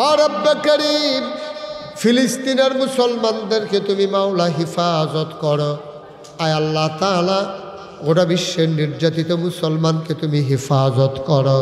S1: ও রব্বে করিম, ফিলিস্তিনের মুসলমানদেরকে তুমি মাওলা হিফাজত করো। আয় আল্লাহ তাআলা গোটা বিশ্বের নির্যাতিত মুসলমানকে তুমি হিফাজত করো।